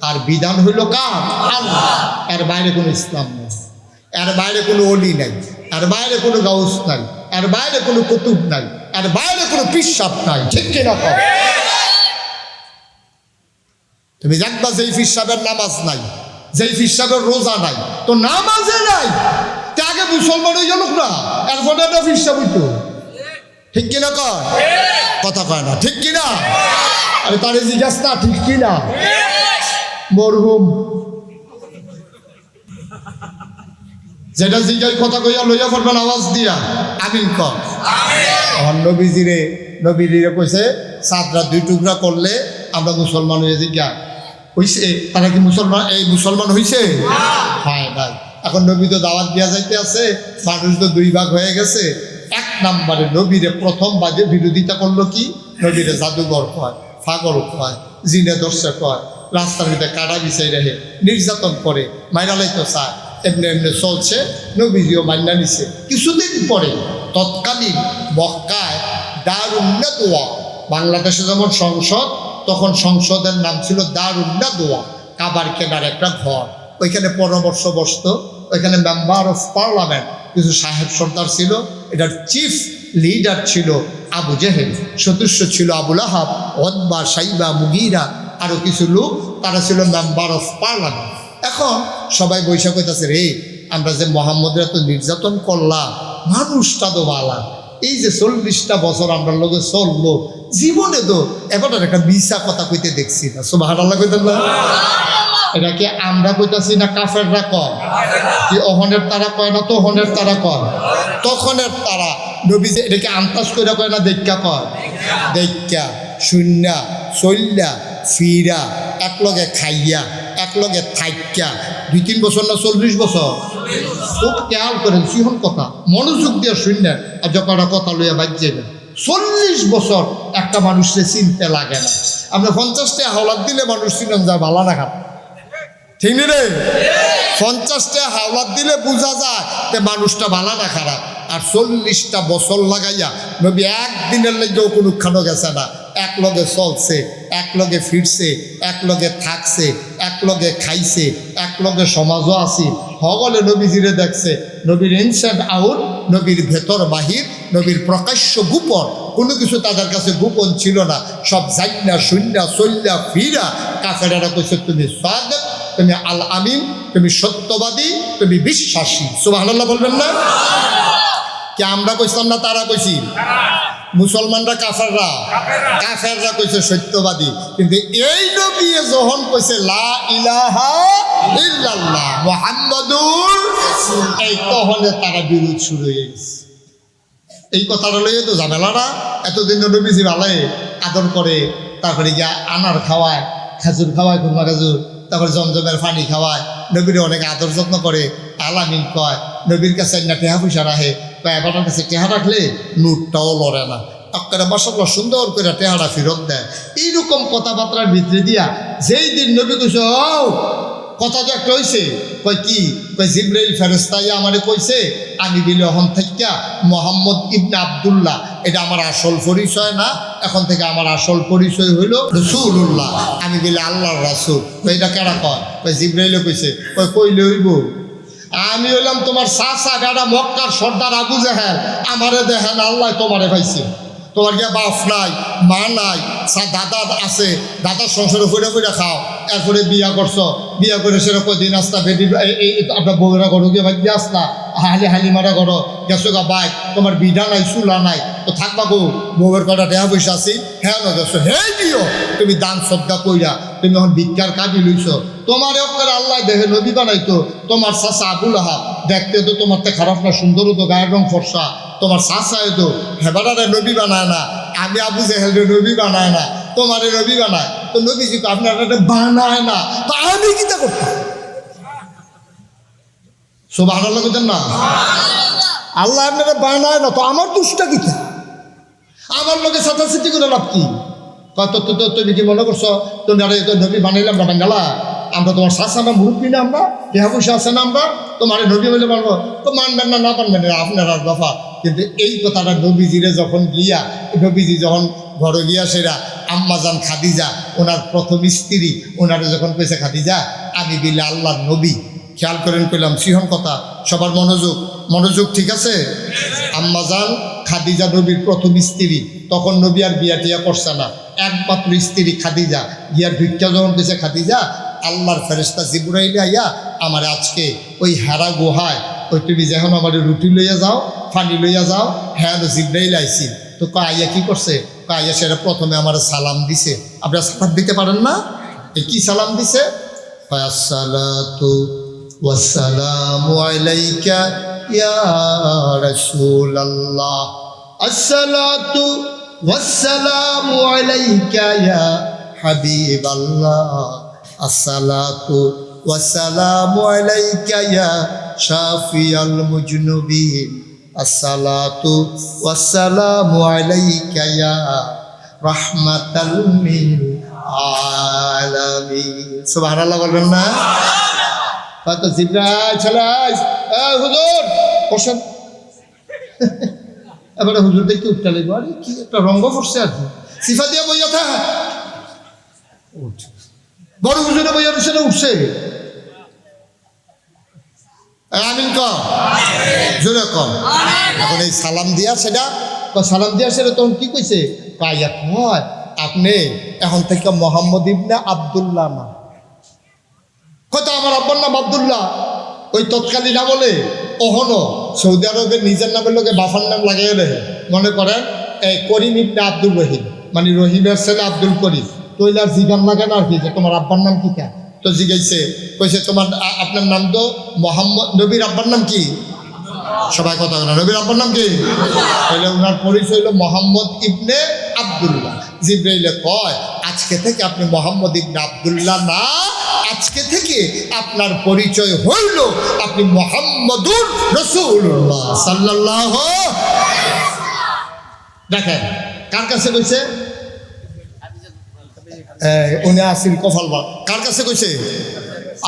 A: আর বিধান হইল কার? আল্লাহ। এর বাইরে কোনো ইসলাম নেই, এর বাইরে কোনো অলি নাই, এর বাইরে কোনো গাউস নাই, এর বাইরে কোনো কুতুব নাই, এর বাইরে কোনো পিসাব নাই। ঠিক কিনা? তুমি দেখবা যেই পিসাবের নামাজ নাই, যেই পিসাবের রোজা নাই, তো নামাজে নাই, তে আগে মুসলমান হয়ে গেল না, এরপরে একটা পিসাব হইতো। ঠিক কিনা কয়? কথা কয় না। ঠিক কিনা? আরে তারে জিজ্ঞাসা না, ঠিক কিনা? মরহুম যেটা জিজ্ঞাসা কথা কইয়া লইয়া পড়বেন আওয়াজ দিয়া, আমিন কর। নবীজিরে কইছে সাতরা 2 টুকরা করলে আমরা মুসলমান হয়ে জিজ্ঞা হইছে, তারা কি মুসলমান হইছে? হয় নাই। এখন নবী তো দাওয়াত দিয়া যাইতে আছে, মানুষ তো 2 ভাগ হয়ে গেছে। 1 নম্বরে নবীরে প্রথম বাজে বিরোধিতা করলো কি? নবীরে জাদুঘর কয়, পাগল কয়, জিনে দর্শক কয়, রাস্তার ভিতরে কাটা বিছাই রাখে, নির্যাতন করে, মাইরালাই তো চায়, এমনি এমনি চলছে। নবীজিও মান্না নিছে। কিছুদিন পরে তৎকালীন মক্কায় দারুন নাদওয়া, বাংলাদেশে যেমন সংসদ, তখন সংসদের নাম ছিল দারুন নাদওয়া, কাবার কেনার একটা ঘর। ওইখানে পরামর্শ বসতো, ওইখানে মেম্বার অফ পার্লামেন্ট কিছু সাহেব সর্দার ছিল। এটার চিফ লিডার ছিল আবু জেহেল, সদস্য ছিল আবুল আহাব, ওতবা, সাইবা, মুগীরা, আরও কিছু লোক, তারা ছিল মেম্বার অফ পার্লামেন্ট। এখন সবাই বৈশাখ হইতেছে, রে আমরা যে মোহাম্মদের এত নির্যাতন করলাম, মানুষটা তো বালা, এই যে 40টা বছর আমরা লোকে চললো, জীবনে তো এবার একটা মিশা কথা কইতে দেখছি না। সুবহানাল্লাহ কইতেন না? এটা কি আমরা কইতাছি না কাফেররা কয়? কি অহনের তারা কয় না? তহনের তারা কয়, তখনের তারা। নবী যে এটাকে আন্তাজ করে কয় না, দেখা কয়, দেখা শূন্যা চল্যা ফিরা একলগে খাইয়া একলগে থাইকা 2-3 বছর না 40 বছর। খুব খেয়াল করেন, সিহন কথা মনোযোগ দিয়ে শুনলেন, আর যখন কথা লইয়া বাজছে 40 বছর একটা মানুষকে চিনতে লাগে না। আমরা 50টা হাওলাত দিলে মানুষ চিনেন যায় ভালো না খারাপ, ঠিক নি রে? 50টা হাওলাত দিলে বোঝা যায় যে মানুষটা ভালো না খারাপ। আর 40টা বছর লাগাইয়া নবী একদিনের লেগেও কোনোখানো গেছে না, একলগে চলছে, একলগে ফিরছে, একলগে থাকছে, একলগে খাইছে, একলগে সমাজও আসি। হগলে নবীজিরে দেখছে, নবীর ইনসাইড আউট, নবীর ভেতর বাহির, নবীর প্রকাশ্য গোপন, কোনো কিছু তাদের কাছে গোপন ছিল না। সব জান্না শূন্যা চল্যা ফিরা কাফেরেরা কইছে, তুমি সাদেক, তুমি আল আমিন, তুমি সত্যবাদী, তুমি বিশ্বাসী। সুবহানাল্লাহ বলবেন না? কি আমরা কইছিলাম না তারা কইছি? মুসলমানরা কাফেররা কইছে সত্যবাদী। কিন্তু এই নবী যখন কইছে লা ইলাহা ইল্লাল্লাহ মুহাম্মাদুর, এই তখনে তারা বিরোধ শুরু হয়ে গেছে। এই কথাটা লইয়ে তো ঝামেলারা। এতদিন নবীজি ভালাই আদর করে, তারপরে গিয়া আনার খাওয়ায়, খেজুর খাওয়ায়, খুরমা খেজুর, তারপরে জমজমের পানি খাওয়ায়, নবীর অনেক আদর যত্ন করে। আলামিন কয়, নবীর কাছে না টেহা পয়সা রাখে, এবার কাছে টেহা রাখলে নোটটাও লড়ে না, আপনারা মাশাআল্লাহ সুন্দর করে টেহাটা ফেরত দেয়। এইরকম কথাবার্তার ভিতরে দিয়া যেই দিন নবী কইছে, ও কথা তো একটা হয়েছে, কয় কি? কয় জিবরাইল ফেরেশতা আমারে কইছে আমি বিলে এখন থেকে মোহাম্মদ ইবনে আব্দুল্লাহ, এটা আমার আসল পরিচয় না, এখন থেকে আমার আসল পরিচয় হইল রাসূলুল্লাহ, আমি বিলে আল্লাহর রাসূল। তো এটা কেডা কয়? কয় জিবরাইলে কইছে। কয় কইলে হইব? আমি হইলাম তোমার চাচা গাড়া মক্কার সর্দার আবু জেহেল, আমারে দেখেন আল্লাহ তোমারে পাইছে। তোমার গিয়া বাপ নাই, মা নাই, দাদা আছে, দাদার সংসারে ফুরে ফুরে খাও, এরপরে বিয়া করছো, বিয়া করে সেরকম দিন আসতা বেদি এই আপনার বউরা করো গিয়ে ভাই আস না, হালি মারা করো, গেছো গা বাইক, তোমার বিধা নাই, চুলা নাই, তো থাকবা গো, বউয়ের কটা টেহা পয়সা আছি, হ্যাঁ না গেছো, হে দিও তুমি দান শ্রদ্ধা কইরা, তুমি এখন ভিক্ষার কাজই লইছ। তোমার করে আল্লাহ দেখে নবী বানাইতো, তোমার চাচা আবুল আহাব দেখতে তো তোমার তো খারাপ না, সুন্দরও তো, গায়ের রং ফর্সা, তোমার চাচায় তো হেবারে নবী বানায় না, আমি আবু জেহেল নবী বানায় না, তোমারে নবী বানায়। তো নবীজি আপনার বানায় না, তো আমি কিতা করতাম? সুবহানাল্লাহ কইতেন না? আল্লাহ আপনারা বানায় না, তো আমার দুষ্টা কিতা? আমার লোকে সাঁতারসিটি করে লাভ কি? কত তো তুমি কি মনে করছো তুমি আরে নবী বানাইলাম না বাঙ্গালা? আমরা তোমার শাসা না মুরব্বী না, আমরা দেহা পয়সা আছে না, আমরা তোমার নবী বলে মানবো? তো মানবেন না, না মানবেন না, আপনার আর দফা। কিন্তু এই কথাটা নবীজিরে যখন গিয়া, নবীজি যখন ঘরে গিয়া সেরা আম্মাজান খাদিজা, ওনার প্রথম স্ত্রী, ওনারে যখন কইছে খাদিজা আমি বিলে আল্লাহর নবী, খেয়াল করেন কইলাম সিহন কথা, সবার মনোযোগ ঠিক আছে? আম্মাজান খাদিজা নবীর প্রথম স্ত্রী, তখন নবী আর বিয়া টিয়া করছে না, একমাত্র স্ত্রী খাদিজা। গিয়ার ভিক্ষা যখন দিয়েছে খাদিজা, আল্লাহর ফেরেশতা জিবরাইল আইয়া আমার আজকে ওই হেরা গুহায়, ওই তুমি যখন আমার রুটি লইয়া যাও, পানি লইয়া যাও, হ্যাঁ জিবরাইল আইছি। তো আইয়া কি করছে? আইয়া সেটা প্রথমে আমার সালাম দিছে। আপনারা সালাম দিতে পারেন না? এই কি সালাম দিছে? আসসালাতু ওয়াসসালামু আলাইকা ইয়া রাসূলুল্লাহ, আসসালাতু ওয়াসসালামু আলাইকা ইয়া হাবিবাল্লাহ, আসসালাতু ওয়াসসালামু আলাইকা ইয়া শাফিয়াল মুজনুবিন, আসসালাতু ওয়াসসালামু আলাইকা ইয়া রাহমাতাল লিল আলামিন। সুবহানাল্লাহ বলবেন না? হয়তো জিব্রাইল চালাই হুজুর বসেন। এবারে হুজুর দেখতে উঠতে লাগবে, আরে কি একটা রঙ্গ করছে আর কি, সিফা দিয়া বইয়া থা বড় হুজুরে বইয়া সেটা উঠছে। আমিন কম জোরে কম। এখন এই সালাম দিয়া সেটা তখন কি কইছে, কাইয়া কয় আপনি এখন থেকে মোহাম্মদ ইবনে আব্দুল্লাহ না, কত আমার আব্বার নাম আব্দুল্লাহ, ওই তৎকালীন না বলে ওহনো সৌদি আরবের নিজের নামের লোকে বাফার নাম লাগাই রেহে। মনে করেন এই করিম ইবনে আব্দুল রহিম, মানে রহিমের ছেলে আব্দুল করিম। তৈলার জিগান লাগে না আর কি, যে তোমার আব্বার নাম কি কা? তো জিগাইছে, কইছে তোমার আপনার নাম তো মোহাম্মদ, নবীর আব্বার নাম কি? সবাই কথা বলে নবীর আব্বার নাম কি? তাহলে ওনার পরিচয় হলো মোহাম্মদ ইবনে আব্দুল্লাহ। জিব্রাইলে কয় আজকে থেকে আপনি মোহাম্মদ ইবনে আব্দুল্লাহ না, আজকে থেকে আপনার পরিচয় হইল আপনি মুহাম্মাদুর রাসূলুল্লাহ সাল্লাল্লাহু। দেখেন কার কাছে কইছে? উনি আসিল কফালবা। কার কাছে কইছে?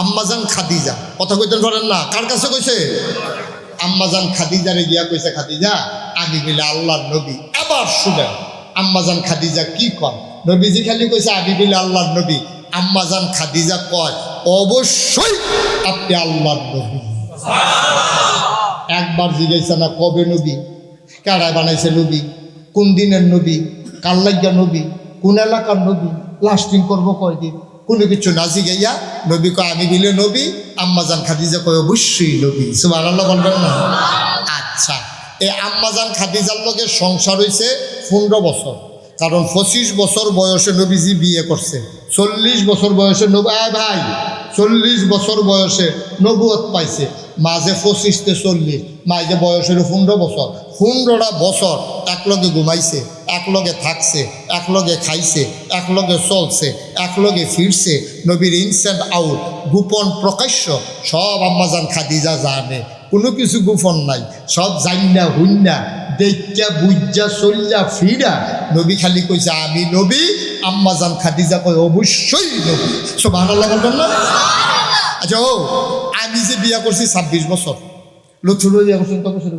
A: আম্মাজান খাদিজা। কথা কইতেন পারেন না, কার কাছে কইছে? আম্মাজান খাদিজারে গিয়া কইছে, খাদিজা আমি বলে আল্লাহর নবী। আবার শুনেন আম্মাজান খাদিজা কি কয়, নবীজি খালি কইছে আমি বলে আল্লাহর নবী, আম্মাজান খাদিজা কয় অবশ্যই আপনি আল্লাহর নবী। একবার জিজ্ঞাসা না কবে নবী, কারায় বানাইছে নবী, কোন দিনের নবী, কার লাগিয়া নবী, কোন এলাকার নবী, লাস্টিং করবো কয়দিন, কোনো কিছু না জিগাইয়া নবী কয় আমি বিলে নবী, আম্মাজান খাদিজা কয় অবশ্যই নবী। সুবহানাল্লাহ বলবেন না? আচ্ছা, এই আম্মাজান খাদিজার লগে সংসার হইছে 15 বছর, কারণ 25 বছর বয়সে নবীজি বিয়ে করছে, 40 বছর বয়সে ভাই 40 বছর বয়সে নবুয়ত পাইছে, মাঝে 25 থেকে 40, মাঝে বয়স হলো 15 বছর। 15টা বছর একলগে ঘুমাইছে, একলগে থাকছে, একলগে খাইছে, একলগে চলছে, একলগে ফিরছে। নবীর ইনস অ্যান্ড আউট, গোপন প্রকাশ্য সব আম্মাজান খাদিজা জানে, কোনো কিছু গোপন নাই, সব জাইনা হুইনা দেখা বুঝা চল্লা ফিরা। নবী খালি কইছে আমি নবী, আম্মাজান খাদিজা কয় অবশ্যই নবী। সুবহানাল্লাহ বলবেন না? আচ্ছা ও আমি যে বিয়া করছি 26 বছর, লুৎফুর বিয়া করছেন কত বছর?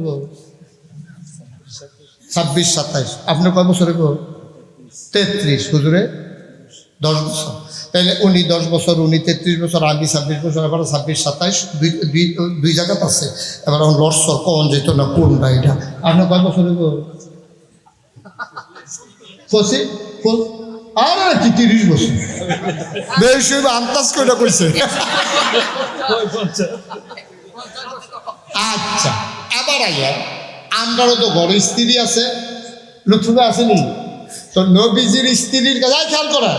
A: 26-27। আপনার কয় বছর? 33। হুজুরে 10 বছর। তাহলে উনি 10 বছর, উনি 33 বছর, আমি 26 বছর, এবার 26-27 দুই জায়গাতে আছে। এবার এখন লড়সর কখন যেত না কোনটা এটা। আপনার কয় বছর? 25। আরে কি 30 বছর? বেশি আন্দাজ করে কইছে। আচ্ছা এবার আইয়া আমরাও তো ঘরে স্ত্রী আছে, লুৎফুবে আসেনি তো নবীজির স্ত্রীর কাছে খেয়াল করা,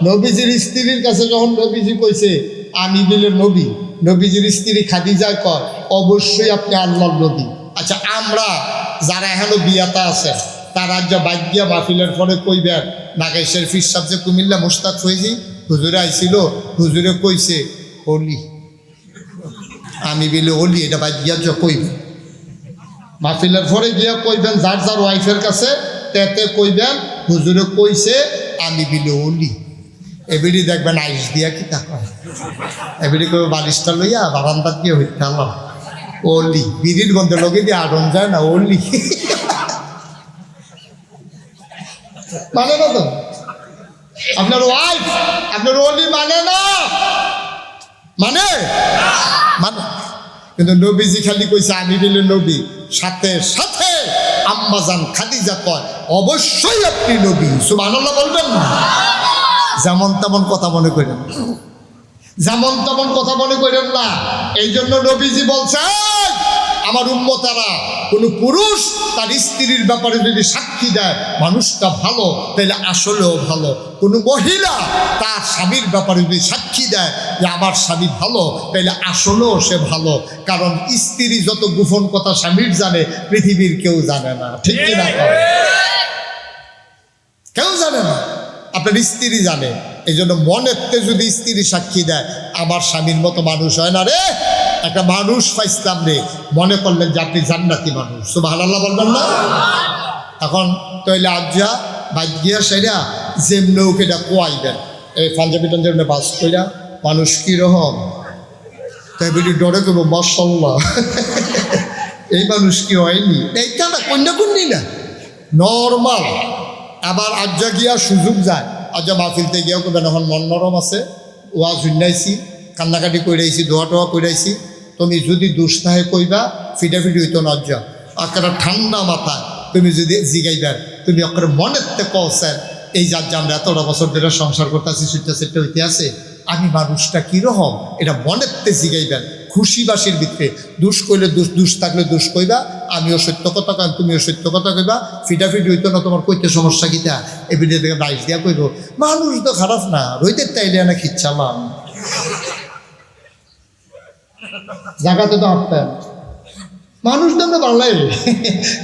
A: নবীজির স্ত্রীর কাছে যখন নবীজি কইছে আমি দিলে নবী, নবীজির স্ত্রী খাদিজা কয় অবশ্যই আপনি আল্লাহর নবী। আচ্ছা আমরা যারা এখনো বিয়াতা আছে তারা যা বাগ্যা মাহফিলের পরে কইবেন নাগেশের ফির সাহেব যে কুমিল্লা মুস্তাক হয়েছি, হুজুরে আইছিল, হুজুরে কইছে অলি, আমি বিলে অলি, এটা বাগ্যা যা কইবেন মাহফিলের পরে গিয়া কইবেন যার যার ওয়াইফের কাছে, তেতে কইবেন হুজুরে কইছে আমি বিলে অলি। এবিডি দেখবেন আইস দিয়া কি তা কয়, এবিডি কই বালিশটা লইয়া বারান্দাত গিয়ে হইতে আল্লাহ অলি, বিড়ির গন্ধে লগে দিয়ে আড়ন যায় না অলি। মানে না তো আপনার ওয়াইফ আপনার অলি মানে না, মানে মানে কিন্তু নবীজি খালি কইছে আমি বিলে নবী, সাথে সাথে আম্মাজান খাদিজা কয় অবশ্যই আপনি নবী। সুবহানাল্লাহ বলবেন না? যেমন তেমন কথা মনে করেন, যেমন তেমন কথা মনে করেন না। এই জন্য নবীজি বলছে আমার উম্মতারা কোনো পুরুষ তার স্ত্রীর ব্যাপারে যদি সাক্ষী দেয় মানুষটা ভালো, তাহলে আসলেও ভালো। কোনো মহিলা তার স্বামীর ব্যাপারে যদি সাক্ষী দেয় যে আমার স্বামী ভালো, তাহলে আসলেও সে ভালো। কারণ স্ত্রী যত গোপন কথা স্বামীর জানে পৃথিবীর কেউ জানে না, ঠিক কিনা? কেউ জানে না, আপনার স্ত্রী জানে। এই জন্য মনেতে যদি স্ত্রী সাক্ষী দেয় আমার স্বামীর মতো মানুষ হয় না রে, একটা মানুষ পাইছিলাম রে, মনে করলেন যে আপনি জান্নাতি মানুষ। সুবহানাল্লাহ বলবেন না? এখন তাইলে আজ্জা বাইক গিয়া সাইরা যেমনি ওকে এটা কোয়াইবেন এই পাঞ্জাবি টাঞ্জাবি বাস কইরা মানুষ কীরকম তাই বলি ডরে করবো মাশাল্লাহ এই মানুষ কি হয়নি এইটা না কন্যা কন্যি না নর্মাল। আবার আজ্জা গিয়া সুযোগ যায় আজ্জা মাহফিলতে গিয়াও করবেন এখন মন নরম আছে ওয়া জুন্নাইছি কান্নাকাটি কইরাইছি দোয়া টোয়া কইরাইছি তুমি যদি দুঃসাহে কইবা ফিটাফিটি হইতো না আজ্জা একটা ঠান্ডা মাথায় তুমি যদি জিগাইবার তুমি অক্ষর মনেতে কওছেন এই যার যে আমরা এতটা বছর ধরে সংসার করতেছি সুইটা সেটা হইতে আছে আমি মানুষটা কীরকম এটা মনেতে জিগাইবেন খুশি বাসির ভিতরে দুষ কইলে দুষ থাকলে দুষ কইবা আমিও সত্য কথা কইম তুমিও সত্য কথা কইবা ফিটাফিটি হইতো না তোমার কইতে সমস্যা কিতা এই ভিডিও থেকে বাইশ দিয়া কইব মানুষ তো খারাপ না রইতে তাইলে না খিচ্ছালাম জায়গাতে তো হাঁটতেন মানুষ তো ভালোই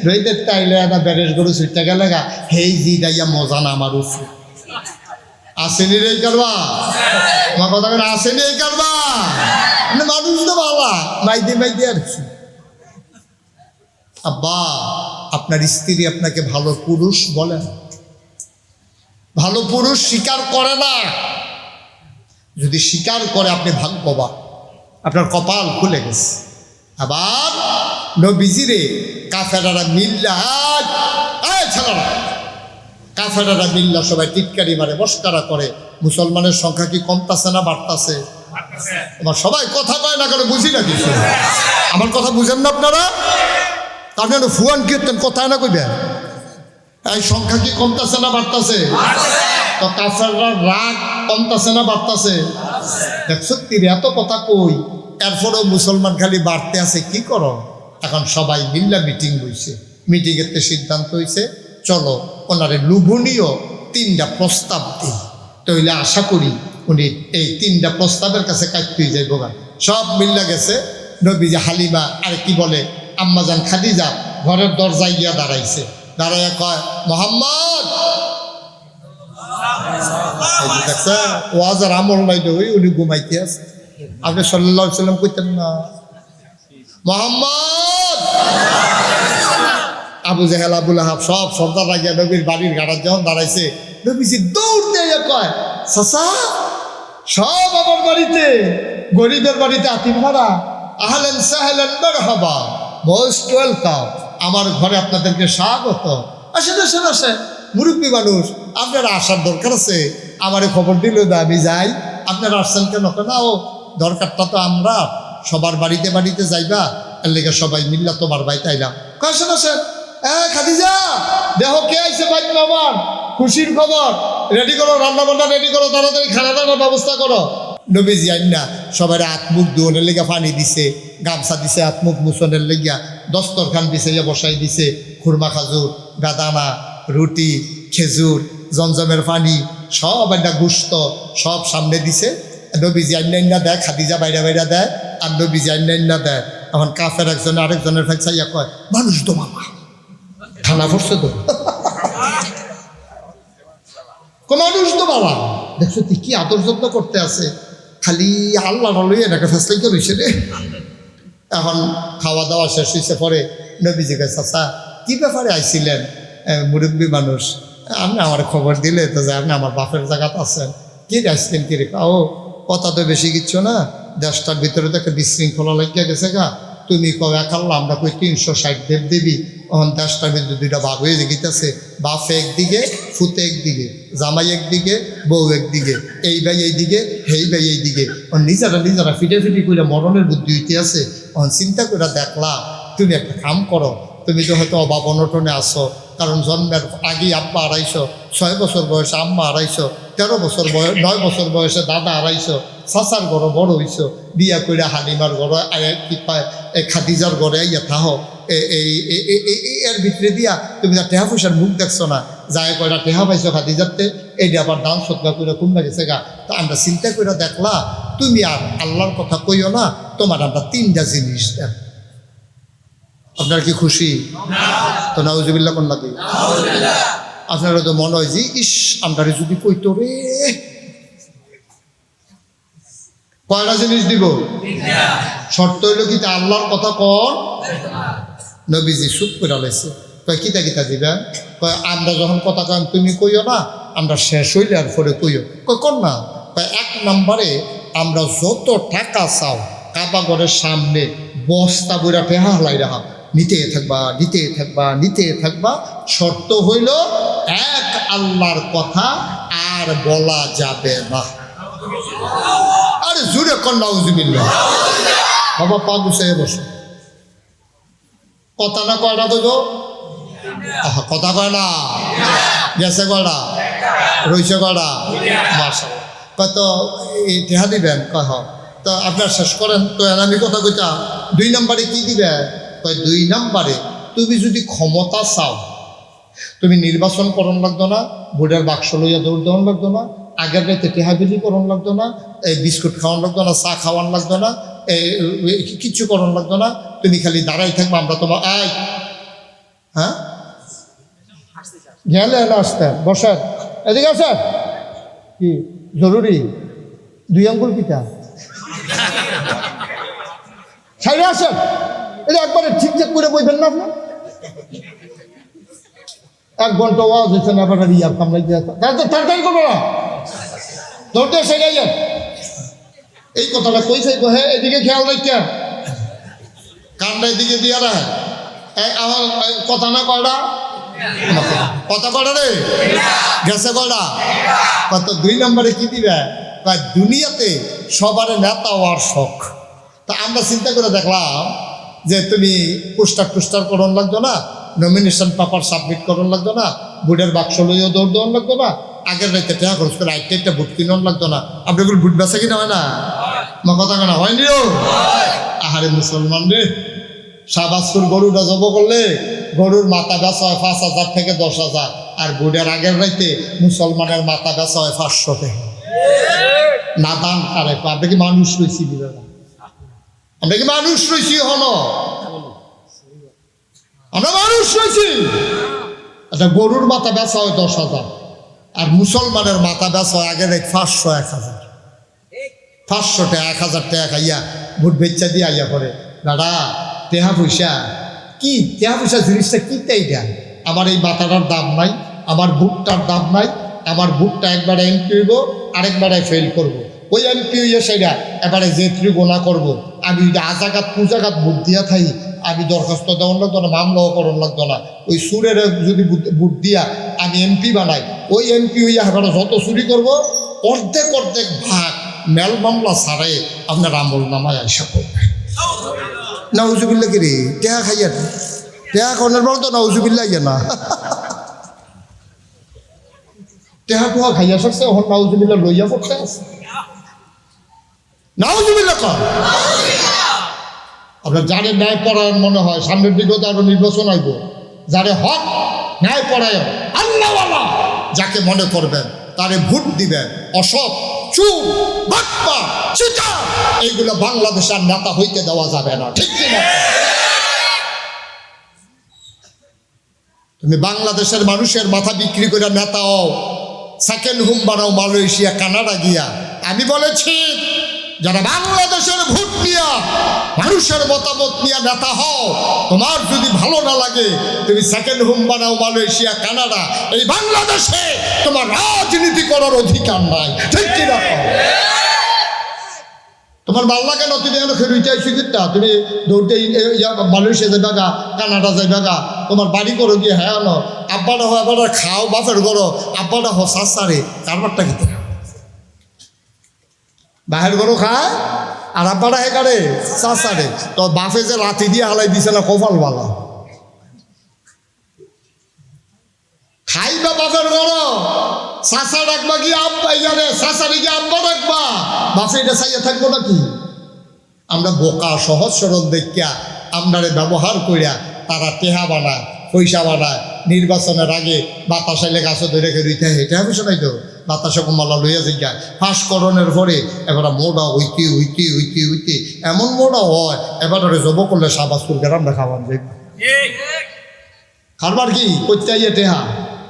A: রইতে তাইলে না ব্যারেজ গরু ছুটতে গেলে গা হেই জি দাইয়া মজা না আমার উপরে আসেনি রে করবা আমার কথা করে আসেনি এই করবা মানুষ তো ভালো মাইদি আর আব্বা আপনার স্ত্রী আপনাকে ভালো পুরুষ বলেন ভালো পুরুষ স্বীকার করে না যদি স্বীকার করে আপনি ভাগ্যবান আপনার কপাল খুলে গেছে। আবার নবীজিরে কাফেরারা মিল্লা ছাড়া কাফেরারা মিল্লা সবাই টিটকারি মারে মস্কারা করে মুসলমানের সংখ্যা কি কমতাছে না বাড়তাছে আমার সবাই কথা কয় না করে বুঝি না কিছু আমার কথা বুঝেন না আপনারা আপনি ফুয়ান কীর্তন কথায় না কইবেন এই সংখ্যা কি কমতাছে না বাড়তাছে তো কাফেররা রাগ কমতাছে না বাড়তাছে সত্যি এত কথা কই এরপরেও মুসলমান খালি বাড়তে আছে কি করো এখন সবাই মিল্লা মিটিং বইছে মিটিংয়ের সিদ্ধান্ত হয়েছে চলো ওনারে লোভনীয় 3টা প্রস্তাব দিই তাইলে আশা করি উনি এই 3টা প্রস্তাবের কাছে কাটতেই যাইব গা সব মিল্লা গেছে নবীজি হালিমা আর কি বলে আম্মাজান খাদিজা ঘরের দরজায় গিয়া দাঁড়াইছে দাঁড়াইয়া কয় মোহাম্মদ দেখছে ওয়াজের আমল নাই ওই উনি ঘুমাইতে আছে আপনি সাল্লাল্লাহু আলাইহি সাল্লাম কইতেন না মোহাম্মদ আবু জেহেল আবুল আহাব সব সর্দার লাগিয়া নবীর বাড়ির গাড়ার যখন দাঁড়াইছে নবীজি দৌড় দিয়ে কয় চাচা সব আমার বাড়িতে গরিবের বাড়িতে আতিম ভাড়া আহলেন সাহলেন মারহাবা মোস্ট ওয়েলকাম আমার ঘরে আপনাদেরকে স্বাগত আসেন আসেন আসেন মুরব্বী মানুষ আপনারা আসার দরকার আছে আমারে খবর দিল না আমি যাই আপনারা আসছেন কেন না ও দরকারটা তো আমরা সবার বাড়িতে বাড়িতে যাইবা এর লেগে সবাই মিল্লা তোমার বাড়িতে আইলাম আসেন আসেন খাদিজা দেহ কে আইছে বাইক আমার খুশির খবর রেডি করো রান্না বান্না রেডি করো তাড়াতাড়ি খানা দানার ব্যবস্থা করো নবীজি আইনা সবাই আত্মুখ ধোনের লেগে পানি দিছে গামছা দিছে আত্মুখ মুছনের লেগিয়া দস্তরখান দিছে বসাই দিছে খুরমা খাজুর বেদানা রুটি খেজুর জমজমের পানি সব একটা গুস্ত সব সামনে দিছে নবীজি আইনা দেয় খাদিজা বাইরা বাইরা দেয় আর নবীজি আইনা দেয় এখন কাফের একজনে আরেকজনের ফেঁচাইয়া কয় মানুষ তো মামা ঠান্ডা পড়ছে তো মানুষ তো বাবা দেখছো তুই কি আদর যত্ন করতে আছে খালি আল্লাহ লইয়া এটাকে ফেসলাই তো রয়েছে রে। এখন খাওয়া দাওয়া শেষ হয়েছে পরে নবীজি কাছে চাচা কি ব্যাপারে আইছিলেন মুরব্বী মানুষ আপনি আমার খবর দিলে তো যে আপনি আমার বাপের জায়গাতে আছেন কি আসলেন কি রে ও কথা তো বেশি কিচ্ছু না দেশটার ভিতরে তো একটা বিশৃঙ্খলা লাগিয়া গেছে গা তুমি কবে একাল্লা আমরা কই 360 দেব দেবী তখন দেশটার ভিতরে 2টা ভাগ হয়ে গেছে বাপ একদিকে ফুতে একদিকে জামাই একদিকে বউ একদিকে এই ভাই এইদিকে হেই ভাই এইদিকে নিজেরা ফিটি করে মরণের বুদ্ধি হইতে আছে তখন চিন্তা করে দেখলা তুমি একটা কাম করো তুমি তো হয়তো অভাব অনটনে আসো কারণ জন্মের আগেই আব্বা হারাইছো 6 বছর বয়সে আম্মা হারাইছো 13 বছর বয়স 9 বছর বয়সে দাদা হারাইছো চাচার ঘরে বড় হইছো বিয়া করে হালিমার ঘরে কি পায় খাদিজার ঘরে ইয়া থাহ এর ভিতরে দিয়া তুমি যা টেহা পয়সার মুখ দেখছো না যায় কয়টা টেহা পাইছো খাদিজাতে এইটা আবার দান সৎকা করে কমে গেছে গা তো আমরা চিন্তা করে দেখলা তুমি আর আল্লাহর কথা কইও না তোমার আমরা 3টা জিনিস দেন আপনার কি খুশি তো নাউজুবিল্লাহ কোন লাগে আপনারা তো মনে হয় যে ইস আমরা যদি কইতো রে কয়টা জিনিস দিব শর্ত হইল কি তা আল্লাহর কথা কর নবীজি চুপ করে লাইছে কয় কিতা কিতা দিবেন? কয় আমরা যখন কথা কন তুমি কইও না, আমরা শেষ হইলে আর পরে কইও। কয় কর না। কয় 1 নম্বরে আমরা যত টাকা চাও কাবা ঘরের সামনে বস্তা বইরা টেহা হলাই রাখা, নিতে থাকবা নিতে থাকবা নিতে থাকবা, শর্ত হইল এক আল্লাহর কথা আর বলা যাবে না। আরে জুড়ে কর নাউজুবিল্লাহ। বাবা পা গুছাইয়ে বসো। কথা না কয়টা কইব? কথা কয় না, গেছে কয়টা, রইছে কয়টা? মাশাআল্লাহ। কত এই টেহা দিবেন? কয় তো আপনার শেষ করেন। তো আমি কথা কইতাম 2 নম্বরে কি দিবে? কয় 2 নম্বরে তুমি যদি ক্ষমতা চাও, তুমি নির্বাচন করণ লাগতো না, ভোটের বাক্স লইয়া দৌড় দেওয়ান লাগতো না, আগের রাইতে টেহাবিলি করণ লাগতো না, এই বিস্কুট খাওয়ান লাগতো না, চা খাওয়ান লাগতো না, কিচ্ছু করণ লাগতো না। তুমি খালি দাঁড়াই থাকবো, আমরা তোমার হ্যাঁ গেলে আসতেন বসেন, এদিকে আসেন। কি জরুরি? 2 আঙ্গুল পিঠা সাইডে আসেন। এটা একবারে ঠিকঠাক করে বইবেন না আপনার? 1 ঘন্টা ওয়াজ হয়েছে না, আপনার ইয়ার কামড়াই দিয়ে তাড়াতাড়ি করবো না, দৌড়তে সেটাই যান। এই কথাটা কই চাইবো? হ্যাঁ এদিকে খেয়াল রাখতেন, কানটা এদিকে দিয়া রা। আমার কথা না কয়টা? কথা কয়টা রে? গেছে কয়টা? কত 2 নম্বরে কি দিবে? দুনিয়াতে সবার নেতা হওয়ার শখ। তা আমরা চিন্তা করে দেখলাম যে তুমি পোস্টার করণ লাগতো না, নমিনেশন পেপার সাবমিট করণ লাগতো না, ভোটের বাক্স লইও দৌড় দেওয়ান লাগতো না, আগের রাইতে টাকা খরচ করে একটা ভোট কিনন লাগতো না। আপনি এগুলো ভোট বেচা কিনা হয় না? আমার কথা কেনা হয়নি? আহারে মুসলমান রে, শাহবাজপুর গরুটা জব করলে গরুর মাথা বেচা হয় 5,000 থেকে 10,000, আর ভোটের আগের রাইতে মুসলমানের মাথা বেচা হয় 500 টাকা। না দান কারে? আপনি কি মানুষ রয়েছি? আমরা কি মানুষ রয়েছি? আমরা মানুষ রয়েছি। আচ্ছা, গরুর মাথা বেচা হয় 10,000, আর মুসলমানের মাথা বেচা হয় আগের 500 1,000। 500 টাকা 1,000 টাকা খাইয়া ভোট বেচা দিয়ে আইয়া করে। দাদা টেহা পয়সা কি? টেহা পয়সা জিনিসটা কি? এইটা আমার এই মাথাটার দাম নাই, আমার বুটটার দাম নাই। আমার বুটটা একবারে এমপি হইব, আরেকবারে ফেল করব। ওই এমপি হইয়া সেটা এবারে যেত্রী গোনা করবো। আমি আজাগাত পূজাগাত বুট দিয়া থাই, আমি দরখাস্ত দেওয়ার লাগতো না, মামলাও করার লাগতো না। ওই সুরের যদি বুট দিয়া আমি এমপি বানাই, ওই এমপি হইয়া এবারে যত চুরি করবো অর্ধেক ভাগ মেল মামলা ছাড়াই আপনার আমল নামায় আইসা করবে। নাউজুবিল্লাহ কি রে? টেহা খাইয়া না, টেহা খাওয়ানোর বল তো নাউজুবিল্লাহ ইয়া না। টেহা টোহা খাইয়া সরছে, ওখানে নাউজুবিল্লাহ লইয়া পড়তে আছে। নাউজুবিল্লাহ কর। আপনার যারে ন্যায় পরায়ণ মনে হয়, সামনের দিকেও তো আরো নির্বাচন আইব, যারে হক ন্যায় পরায়ণ আল্লাহওয়ালা যাকে মনে করবেন তারে ভোট দিবেন। অসৎ, চুপ, বাটপা, চিটার এইগুলো বাংলাদেশের নেতা হইতে দেওয়া যাবে না। ঠিক কিনা? তুমি বাংলাদেশের মানুষের মাথা বিক্রি করে নেতা হও, সেকেন্ড হোম বানাও মালয়েশিয়া কানাডা গিয়া। আমি বলেছি যারা বাংলাদেশের ভোট নিয়া মানুষের মতামত নিয়ে নেতা হও, তোমার যদি ভালো না লাগে তুমি সেকেন্ড হোম বানাও মালয়েশিয়া কানাডা, এই বাংলাদেশে তোমার রাজনীতি করার অধিকার নাই। ঠিক কিনা? তোমার ভাল লাগে না, তুমি এখন খেলুইটাই শিখিতা, তুমি দৌড়তে মালয়েশিয়া যাইবা গা, কানাডা যাইবা গা, তোমার বাড়ি করো গিয়ে। হ্যাঁ ন আব্বাটা হয়, আব্বাটা খাও, বাপের করো, আব্বাটা হ সারে কারবারটা খেতে বাহের গরু খায়, আর আব্বাটা হে কারে চাষারে। তো বাপে যে লাথি দিয়ে হালাই দিছে না, কপাল বালা খাইবা বাপের গরু, চাষা রাখবা কি আব্বা জানে, চাষারে গিয়ে আব্বা রাখবা, বাপে এটা চাইয়া থাকবো নাকি? আমরা বোকা সহজ সরল দেখিয়া আমরারে ব্যবহার করিয়া তারা টেহা বানায়, পয়সা বানায়। নির্বাচনের আগে বাতাসে লেখাছো ধরে রেখে দিতে, এটা হবে শোনাই তো বাতাসে কমালা লইয়া যায়। ফাঁসকরণের পরে এবার মোড়া হইতে হইতে হইতে হইতে এমন মোড়া হয়, এবার জব করলে শাহবাজপুর গ্রামটা খাবার যাই। খাবার কি করতে আইয়া টেহা?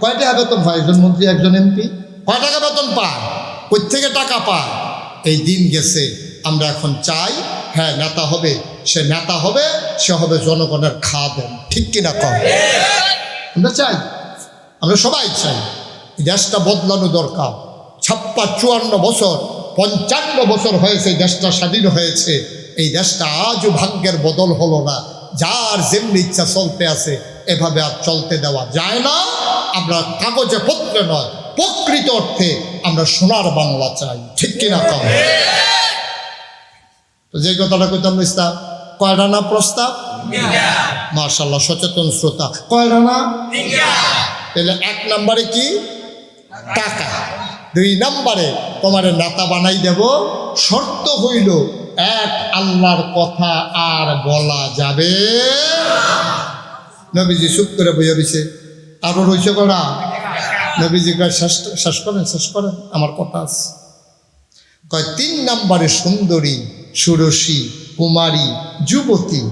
A: কয় টাকা বেতন পায় একজন মন্ত্রী, একজন এমপি? কয় টাকা বেতন পায়? কই থেকে টাকা পায়? এই দিন গেছে। আমরা এখন চাই হ্যাঁ নেতা হবে, সে নেতা হবে, সে হবে জনগণের খাদেম। ঠিক কিনা কম? আমরা চাই, আমরা সবাই চাই এই দেশটা বদলানো দরকার। 54 বছর 55 বছর হয়েছে এই দেশটা স্বাধীন হয়েছে, এই দেশটা আজও ভাগ্যের বদল হলো না। যার যেমনি ইচ্ছা চলতে আছে, এভাবে আর চলতে দেওয়া যায় না। আমরা কাগজে পত্রে নয়, প্রকৃত অর্থে আমরা সোনার বাংলা চাই, ঠিক কিনা কম? তো যে কথাটা কইতাম ইসলাম, কয়টা না প্রস্তাব? মাশাআল্লাহ, সচেতন শ্রোতা। কয়টা না? তাহলে 1 নম্বরে কি? টাকা। 2 নম্বরে তোমার নেতা বানাই দেব, শর্ত হইল এক, আল্লাহর কথা আর বলা যাবে। নবীজি চুপ করে বইয়া রয়েছে, আরো রয়েছে করা। নবীজি কয় শেষ করেন, আমার কথা আছে। কয় 3 নম্বরে সুন্দরী, সুরসী, কুমারী, যুবতী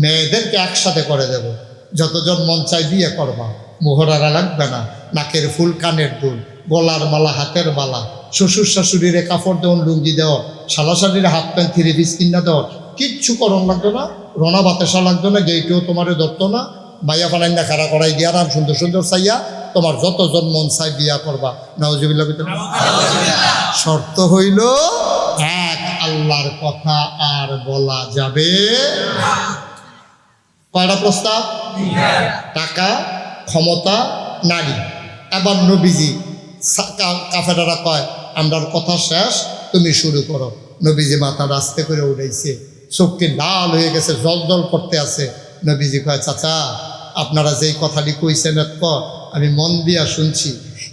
A: মেয়েদেরকে একসাথে করে দেব। যতজন মন চাই বিয়ে করবা, মোহরারা লাগবে না, নাকের ফুল, কানের দুল, গলার মালা, হাতের মালা, শ্বশুর শাশুড়িরে কাপড় দেওয়ান, লুঙ্গি দেওয়া, শালাশাড়ির হাফ প্যান্ট, 3 পিস কিনা দেওয়া, কিচ্ছু করণ লাগতো না। রোনা বাতাসা লাগতো না, গেইটেও তোমারে ধরতো না। বাইয়া বানাই না খাড়া করাই দিয়া আর সুন্দর সুন্দর চাইয়া তোমার যতজন মন চাই বিয়া করবা। নাউজুবিল্লাহ। শর্ত হইল এক, আল্লাহর কথা আর বলা যাবে। কয়টা প্রস্তাব? টাকা, ক্ষমতা, নারী। এবার নবীজি কাফেরারা কয় আমরার কথা শেষ, তুমি শুরু করো। নবীজি মাথা রাস্তে করে উঠেছে, চোখটি লাল হয়ে গেছে, জল জল করতে আছে। নবীজি কয় চাচা, আপনারা যেই কথাটি কইছেন আমি মন দিয়া শুনছি,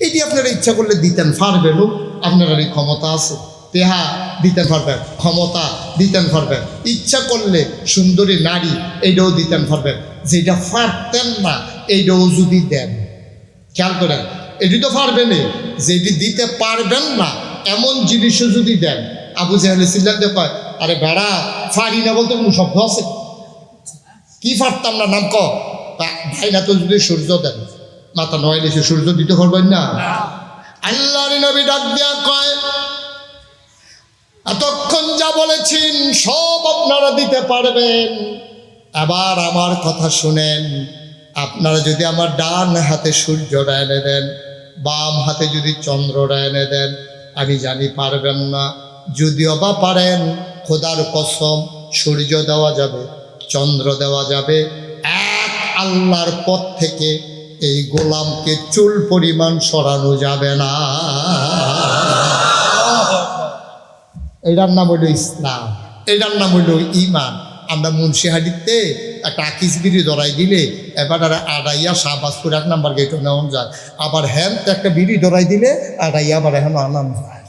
A: এটি আপনারা ইচ্ছা করলে দিতেন পারবেন, আপনার এই ক্ষমতা আছে, তেহা দিতেন পারবেন, ক্ষমতা দিতেন পারবেন, ইচ্ছা করলে সুন্দরী নারী এইটাও দিতেন পারবেন। যেটা পারতেন না এইটাও যদি দেন, খেয়াল করেন, এটি তো পারবেন, যেটি দিতে পারবেন না এমন জিনিসও যদি দেন। আবু জাহেল সিল্লাতে কয়, আরে বেড়া, ফারি না বলতে কোনো শব্দ আছে? কি পারতাম না নাম ভাই না, তো যদি সূর্য দেন, মাথা নয় এসে সূর্য দিতে পারবেন না? আল্লাহর নবী ডাক দিয়া কয়, এতক্ষণ যা বলেছেন সব আপনারা দিতে পারবেন, এবার আমার কথা শুনেন। আপনারা যদি আমার ডান হাতে সূর্যটা এনে দেন, বাম হাতে যদি চন্দ্রটা এনে দেন, আমি জানি পারবেন না। যদিও বা পারেন, খোদার কসম সূর্য দেওয়া যাবে, চন্দ্র দেওয়া যাবে, এক আল্লাহর পথ থেকে এই গোলামকে চুল পরিমাণ সরানো যাবে না। এটার নাম হইল ইসলাম, এটার নাম হইল ইমান। আমরা মুন্সিহাটিতে একটা আকিসগিরি ধরাই দিলে এবার আড়াইয়া শাহবাজপুর 1 নম্বর গেটও নেওয়া যায়, আবার হ্যান একটা বিড়ি ধরাই দিলে আড়াইয়া আবার এখন আনাম যায়,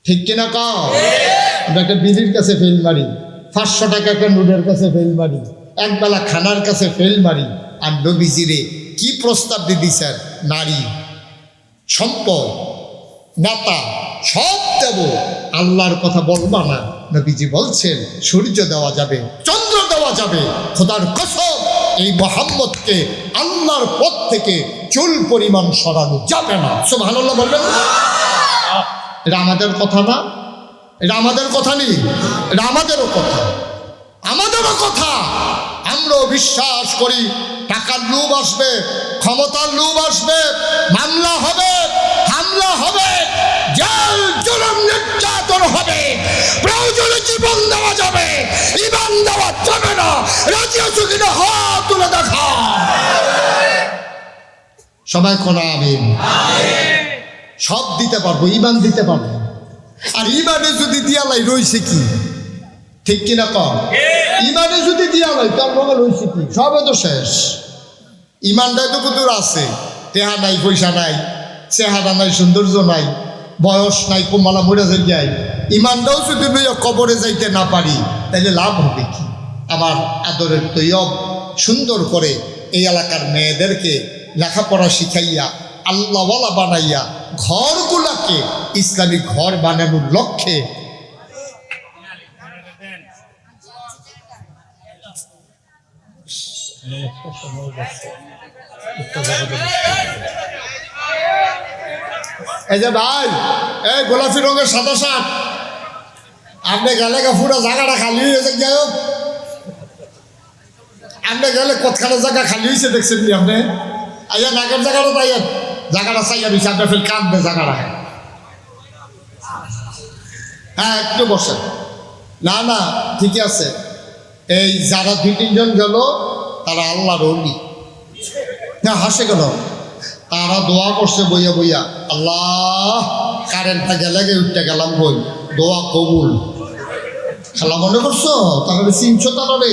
A: ঠিক কিনা কও? আমরা একটা বিড়ির কাছে ফেল মারি, 500 টাকা একটা নোটের কাছে ফেল মারি, একবেলা খানার কাছে ফেল মারি। আর নবীজিরে কি প্রস্তাব দিয়ে দিছেন? নারী, সম্পদ, নেতা সব দেব, আল্লাহর কথা বলবা না। নবীজি বলছেন সূর্য দেওয়া যাবে, চন্দ্র দেওয়া যাবে, খোদার কসম এই মুহাম্মদকে আল্লাহর পথ থেকে চুল পরিমাণ সরানো যাবে না। সুবহানাল্লাহ বলবেন না? এটা আমাদের কথা না? এটা আমাদের কথা নেই, এটা আমাদেরও কথা, আমাদেরও কথা। আমরাও বিশ্বাস করি টাকার লোভ আসবে, ক্ষমতার লোভ আসবে, মামলা হবে, হামলা হবে, জেল জুলুম নির্যাতন হবে, প্রয়োজনে জীবন দেওয়া যাবে, ঈমান দেওয়া যাবে না। রাজি আছো কিনা হাত তুলে দেখা। সবাই কোনা আমিন। সব দিতে পারবো, ঈমান দিতে পারবো। আর ঈমানে যদি দিয়ালাই রইছে কি, ঠিক কিনা কম? ঈমানে যদি দিয়ালাই তার মনে রইছে কি? সবে তো শেষ। ঈমানটাই তো কুতুর আছে, টেহা নাই, পয়সা নাই, চেহারা নাই, সৌন্দর্য নাই, বয়স নাই, কোমালা মরে যাই, ঈমানটাও যদি লইয়া কবরে যাইতে না পারি, তাহলে লাভ হবে কি? আমার আদরের তৈয়ব সুন্দর করে এই এলাকার মেয়েদেরকে লেখাপড়া শিখাইয়া আল্লাহওয়ালা বানাইয়া ঘরগুলাকে ইসলামী ঘর বানানোর লক্ষ্যে এই যে ভাই, এই গোলাপি রঙের সাদা শার্ট, আপনি গেলে পুরো জায়গাটা খালি হয়ে যাক, যাই হোক আমরা গেলে কতখানা জায়গা খালি হয়েছে দেখছেন নি আপনি? আইয়া নাগের জায়গাটা তাই জায়গাটা চাইয়া দিচ্ছে আপনার ফের কাঁদবে জায়গাটা। হ্যাঁ একটু বসেন। না না ঠিকই আছে। এই যারা 2-3 জন গেল তারা আল্লাহর ওলি। না হাসে গেল, তারা দোয়া করছে বইয়া বইয়া, আল্লাহ কারেন্টটা গেলে উঠতে গেলাম বই, দোয়া কবুল। খেলা মনে করছো? তাহলে চিনছো তারারে?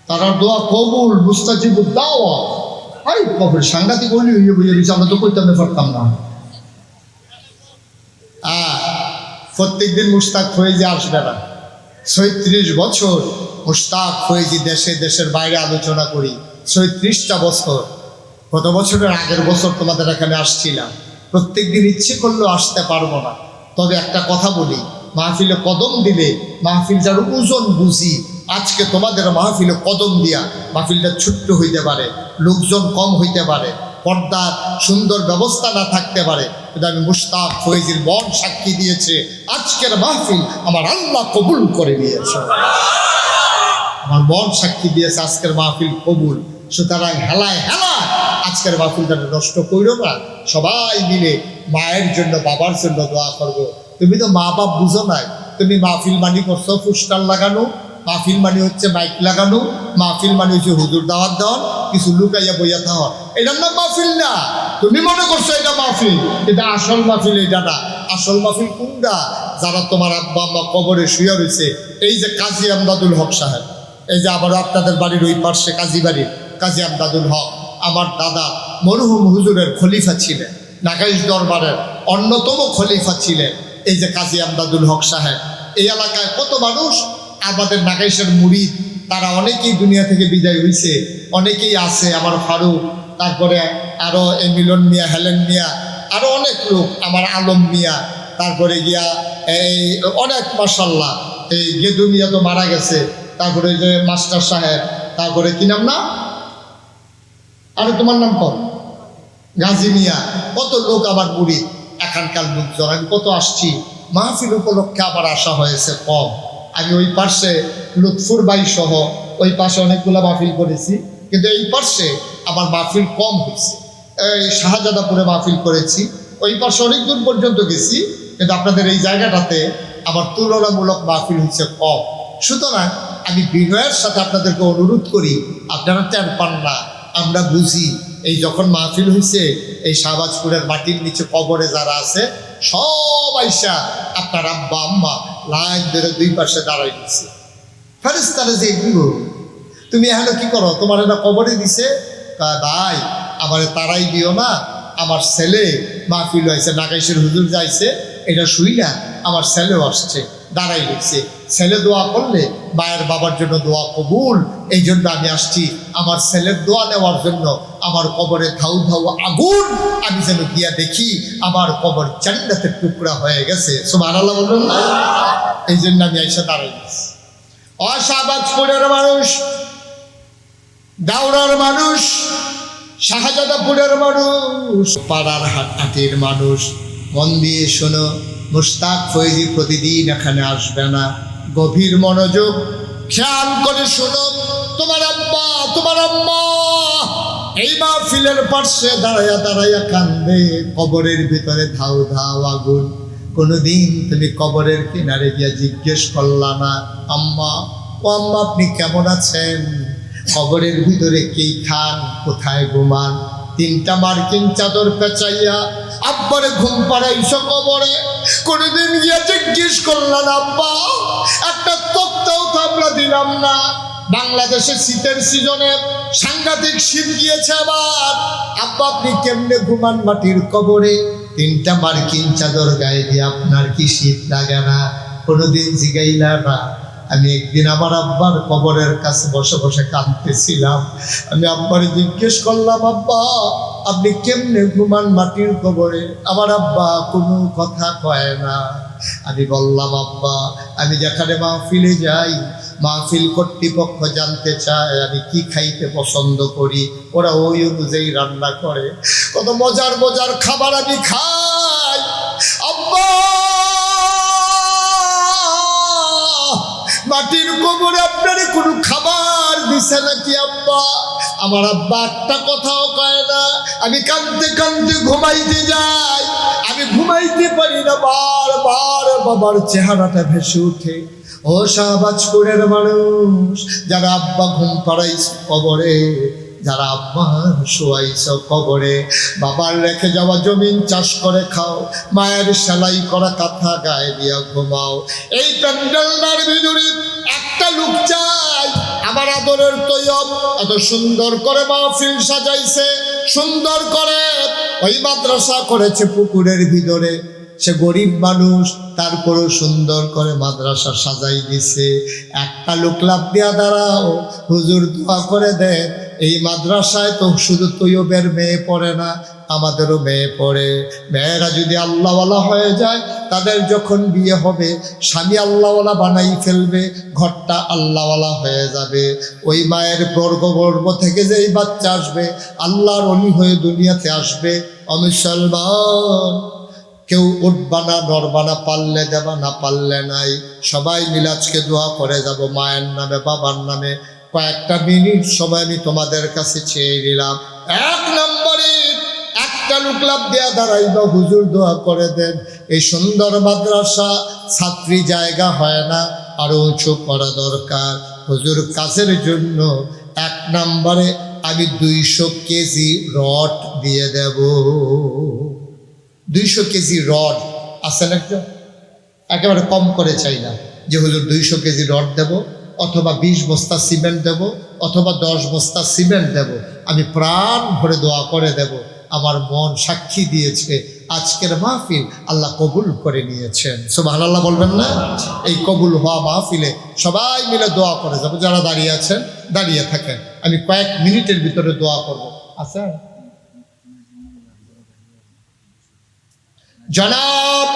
A: তারা দোয়া কবুল, মুস্তাজিবু দাওয়া। আই কবর সাংঘাতিক ওলি হইয়া বইয়া দিচ্ছে, আমরা তো করতাম পারতাম না। প্রত্যেকদিন মুশতাক ফয়েজি আসবে না। 36 বছর মুশতাক ফয়েজি দেশে দেশের বাইরে আলোচনা করি, 36টা বছর। গত বছরের আগের বছর তোমাদের এখানে আসছিলাম, প্রত্যেকদিন ইচ্ছে করলেও আসতে পারবো না। তবে একটা কথা বলি, মাহফিলে কদম দিলে মাহফিলটার ওজন বুঝি। আজকে তোমাদের মাহফিলে কদম দিয়া মাহফিলটা ছোট্ট হইতে পারে, লোকজন কম হইতে পারে, পর্দার সুন্দর ব্যবস্থা না থাকতে পারে, কিন্তু আমি মুশতাক ফয়েজির মন সাক্ষী দিয়েছে আজকের মাহফিল আমার আল্লাহ কবুল করে নিয়েছে। আমার মন সাক্ষী দিয়েছে আজকের মাহফিল কবুল। সুতরাং হেলায় হেলায় আজকের মাহফিলটা নষ্ট করো না। সবাই মিলে মায়ের জন্য বাবার জন্য দোয়া করবো। তুমি তো মা বাপ বুঝো নাই, তুমি মাহফিল মানি করছো পোস্টার লাগানো, মাহফিল মানি হচ্ছে মাইক লাগানো, মাহফিল মানি হচ্ছে হুজুর দাওয়াত দেওয়ার, কিছু লুকাইয়া বইয়া থাকা, এটার নাম মাহফিল না। তুমি মনে করছো এটা মাহফিল, এটা আসল মাহফিল এটা না। আসল মাহফিল কোনটা? যারা তোমার আব্বা আম্মা কবরে শুয়ে রয়েছে। এই যে কাজী আমদাদুল হক সাহেব, এই যে আবারও আপনাদের বাড়ির ওই পার্শ্বে কাজী বাড়ির কাজী আমদাদুল হক, আমার দাদা মরহুম হুজুরের খলিফা ছিলেন, নাগাইশ দরবারের অন্যতম খলিফা ছিলেন এই যে কাজী আমদাদুল হক সাহেব। এই এলাকায় কত মানুষ আমাদের নাগাইশের মুরিদ, তারা অনেকেই দুনিয়া থেকে বিদায় হয়েছে, অনেকেই আছে, আমার ফারুক, তারপরে আরও এই মিলন মিয়া, হেলেন মিয়া, আরও অনেক লোক, আমার আলম মিয়া, তারপরে গিয়া এই অনেক মাশাল্লাহ, এই গেদু মিয়া তো মারা গেছে, তারপরে যে মাস্টার সাহেব, তারপরে কি নাম না, আরে তোমার নাম কর, গাজী মিয়া, কত লোক আমার মুরিদ এখানকার লোকজন। আমি কত আসছি মাহফিল উপলক্ষে, আবার আসা হয়েছে কম। আমি ওই পার্শ্বে লুৎফুর বাই সহ ওই পাশে অনেকগুলো মাহফিল করেছি, কিন্তু এই পার্শ্বে আমার মাহফিল কম হয়েছে। এই শাহজাদাপুরে মাহফিল করেছি, ওই পাশে অনেক দূর পর্যন্ত গেছি, কিন্তু আপনাদের এই জায়গাটাতে আমার তুলনামূলক মাহফিল হচ্ছে কম। সুতরাং আমি বিনয়ের সাথে আপনাদেরকে অনুরোধ করি, আপনারা টের পান না, আমরা বুঝি। এই যখন মাহফিল হয়েছে, এই শাহবাজপুরের মাটির নিচে কবরে যারা আছে সব আইসা আপনার আব্বা আম্মা লাইন ধরে দুই পাশে দাঁড়াই দিচ্ছে। ফেরেশতারা যে এগুলো তুমি এখানে কি করো, তোমার এটা কবরে দিছে? ভাই আমারে তারাই দিও না, আমার ছেলে মাহফিল হয়েছে, নাগাইশের হুজুর যাইছে, এটা শুই না, আমার ছেলেও আসছে, দাঁড়াই দিচ্ছে। ছেলে দোয়া করলে মায়ের বাবার জন্য দোয়া কবুল, এই জন্য আমি আসছি আমার ছেলের দোয়া নেওয়ার জন্য। আমার কবরে ধাউ ধাউ আগুন, আমি যেন গিয়া দেখি আমার কবর জান্নাতের টুকরা হয়ে গেছে। সুবহানাল্লাহ বলবেন না? এই জন্য আমি আইসা দাঁড়াই দিচ্ছি। শাহবাজপুরের মানুষ, দাউরার মানুষ, শাহজাদাপুরের মানুষ, পাড়ার হাটহাটির মানুষ, মন দিয়ে শোনো, মুশতাক ফয়েজি প্রতিদিন এখানে আসবে না। গভীর মনোযোগ খেয়াল করে শোনো। তোমার আব্বা তোমার আম্মা এই মাহফিলের পাশে দাঁড়াইয়া দাঁড়াইয়া কান্দে, কবরের ভিতরে ধাউ ধাউ আগুন। কোনোদিন তুমি কবরের কিনারে গিয়া জিজ্ঞেস করলা না, আম্মা ও আম্মা আপনি কেমন আছেন? কবরের ভিতরে কি খান, কোথায় ঘুমান? 3টা মার্কিন চাদর পেঁচাইয়া আব্বারে ঘুম পাড়াইছ কবরে, কোনোদিন গিয়া জিজ্ঞেস করলাম আব্বা একটা তক্তাও তো আমরা দিলাম না? বাংলাদেশে শীতের সিজনে সাংঘাতিক শীত গিয়েছে আবার, আব্বা আপনি কেমনে ঘুমান মাটির কবরে? 3টা মার্কিন চাদর গায়ে দিয়ে আপনার কি শীত লাগে না? কোনোদিন জিগাইলা না। আমি একদিন আমার আব্বার কবরের কাছে বসে বসে কাঁদতেছিলাম। আমি আব্বারে জিজ্ঞেস করলাম, আব্বা আপনি কেমনে ঘুমান মাটির কবরে? আমার আব্বা কোনো কথা কয় না। আমি বললাম, আব্বা আমি যেখানে মাহফিলে যাই, মাহফিল কর্তৃপক্ষ জানতে চায় আমি কি খাইতে পছন্দ করি, ওরা ওই অনুযায়ী রান্না করে, কত মজার মজার খাবার আমি খাই। আব্বা মাটির কবরে আপনার কোনো খাবার দিছে নাকি আব্বা? আমার আব্বা একটা কথাও কয় না। আমি কাঁদতে কাঁদতে ঘুমাইতে যাই, আমি ঘুমাইতে পারি না, বারবার বাবার চেহারাটা ভেসে উঠে। ও শাহবাজপুরের মানুষ, যারা আব্বা ঘুম পাড়াইছ কবরে, যারা আব্বা শোয়াইছ কবরে, বাবার রেখে যাওয়া জমিন চাষ করে খাও, মায়ের সেলাই করা কাঁথা গায়ে দিয়া ঘুমাও। এই প্যান্ডেলটার ভিতরে একটা লোক চাই, আমার আদরের তৈয়ব এত সুন্দর করে মাহফিল সাজাইছে, সুন্দর করে ওই মাদ্রাসা করেছে পুকুরের ভিতরে। সে গরিব মানুষ, তারপরেও সুন্দর করে মাদ্রাসা সাজাই দিছে। একটা লোক লাভ দিয়া দাঁড়াও, হুজুর দোয়া করে দেন, এই মাদ্রাসায় তো শুধু তৈয়বের মেয়ে পড়ে না, আমাদেরও মেয়ে পড়ে। মেয়েরা যদি আল্লাহওয়ালা হয়ে যায়, তাদের যখন বিয়ে হবে স্বামী আল্লাহওয়ালা বানাই ফেলবে, ঘরটা আল্লাহওয়ালা হয়ে যাবে। ওই মায়ের গর্ভ থেকে যে এই বাচ্চা আসবে, আল্লাহর অলি হয়ে দুনিয়াতে আসবে। অমুসলমান কেউ উঠবা না, নড়বা না, পারলে দেবা, না পারলে নাই। সবাই মিলে আজকে দোয়া করে যাব মায়ের নামে, বাবার নামে। কয়েকটা মিনিট সময় আমি তোমাদের কাছে চেয়ে নিলাম। এক নম্বরে একটা লোক লাভ দেয়া দাঁড়াইবা, হুজুর দোয়া করে দেন, এই সুন্দর মাদ্রাসা ছাত্রী জায়গা হয় না, আরো উঁচু করা দরকার। হুজুর কাজের জন্য এক নম্বরে আমি 200 কেজি রড দিয়ে দেব। 200 কেজি রড আছেন একজন? একেবারে কম করে চাই না যে হুজুর 200 কেজি রড দেব, অথবা 20 বস্তা সিমেন্ট দেব, অথবা 10 বস্তা সিমেন্ট দেব। আমি প্রাণ ভরে দোয়া করে দেব। আমার মন সাক্ষী দিয়েছে আজকের মাহফিল আল্লাহ কবুল করে নিয়েছেন। সুবহানাল্লাহ বলবেন না? এই কবুল হওয়া মাহফিলে সবাই মিলে দোয়া করে যাব। যারা দাঁড়িয়ে আছেন দাঁড়িয়ে থাকেন, আমি কয়েক মিনিটের ভিতরে দোয়া করব। আচ্ছা, জনাব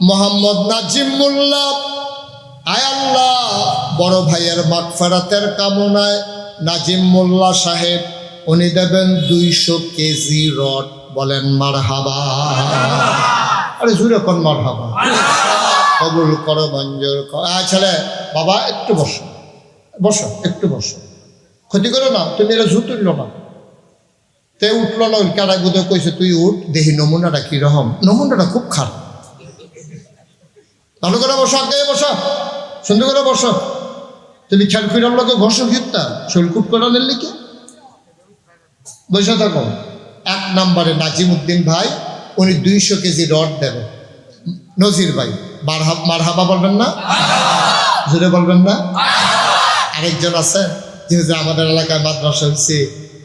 A: মোহাম্মদ নাজিম মোল্লা, আয় আল্লাহ বড় ভাইয়ের মাগফিরাতের কামনায় নাজিম মোল্লা সাহেব উনি দেবেন 200 কেজি রড। বলেন মারহাবা। আরে জুড়ে কোন মারহাবা। কবুল করো, মঞ্জুর করো। ছেলে বাবা একটু বসো, বসো একটু বসো, ক্ষতি করো না, তুমি এরা জু তুললো না। তে উঠলো না, ওই কারা গুদে কইছে তুই উঠ, দেখি নমুনাটা কিরকম। নমুনাটা খুব খারাপ। ভালো করে বসো, আগে বসো, সুন্দর করে বসো। তুমি খেয়াল ফিরাম লোকে ঘষো গিরতা শৈলকুট করালের লিখে বসে থাকো। এক নম্বরে নাজিম উদ্দিন ভাই, উনি 200 কেজি রড দেবে। নজির ভাই মারহাবা বলবেন না? জোরে বলবেন না? আরেকজন আছেন যে আমাদের এলাকায় মাদ্রাসা হয়েছে,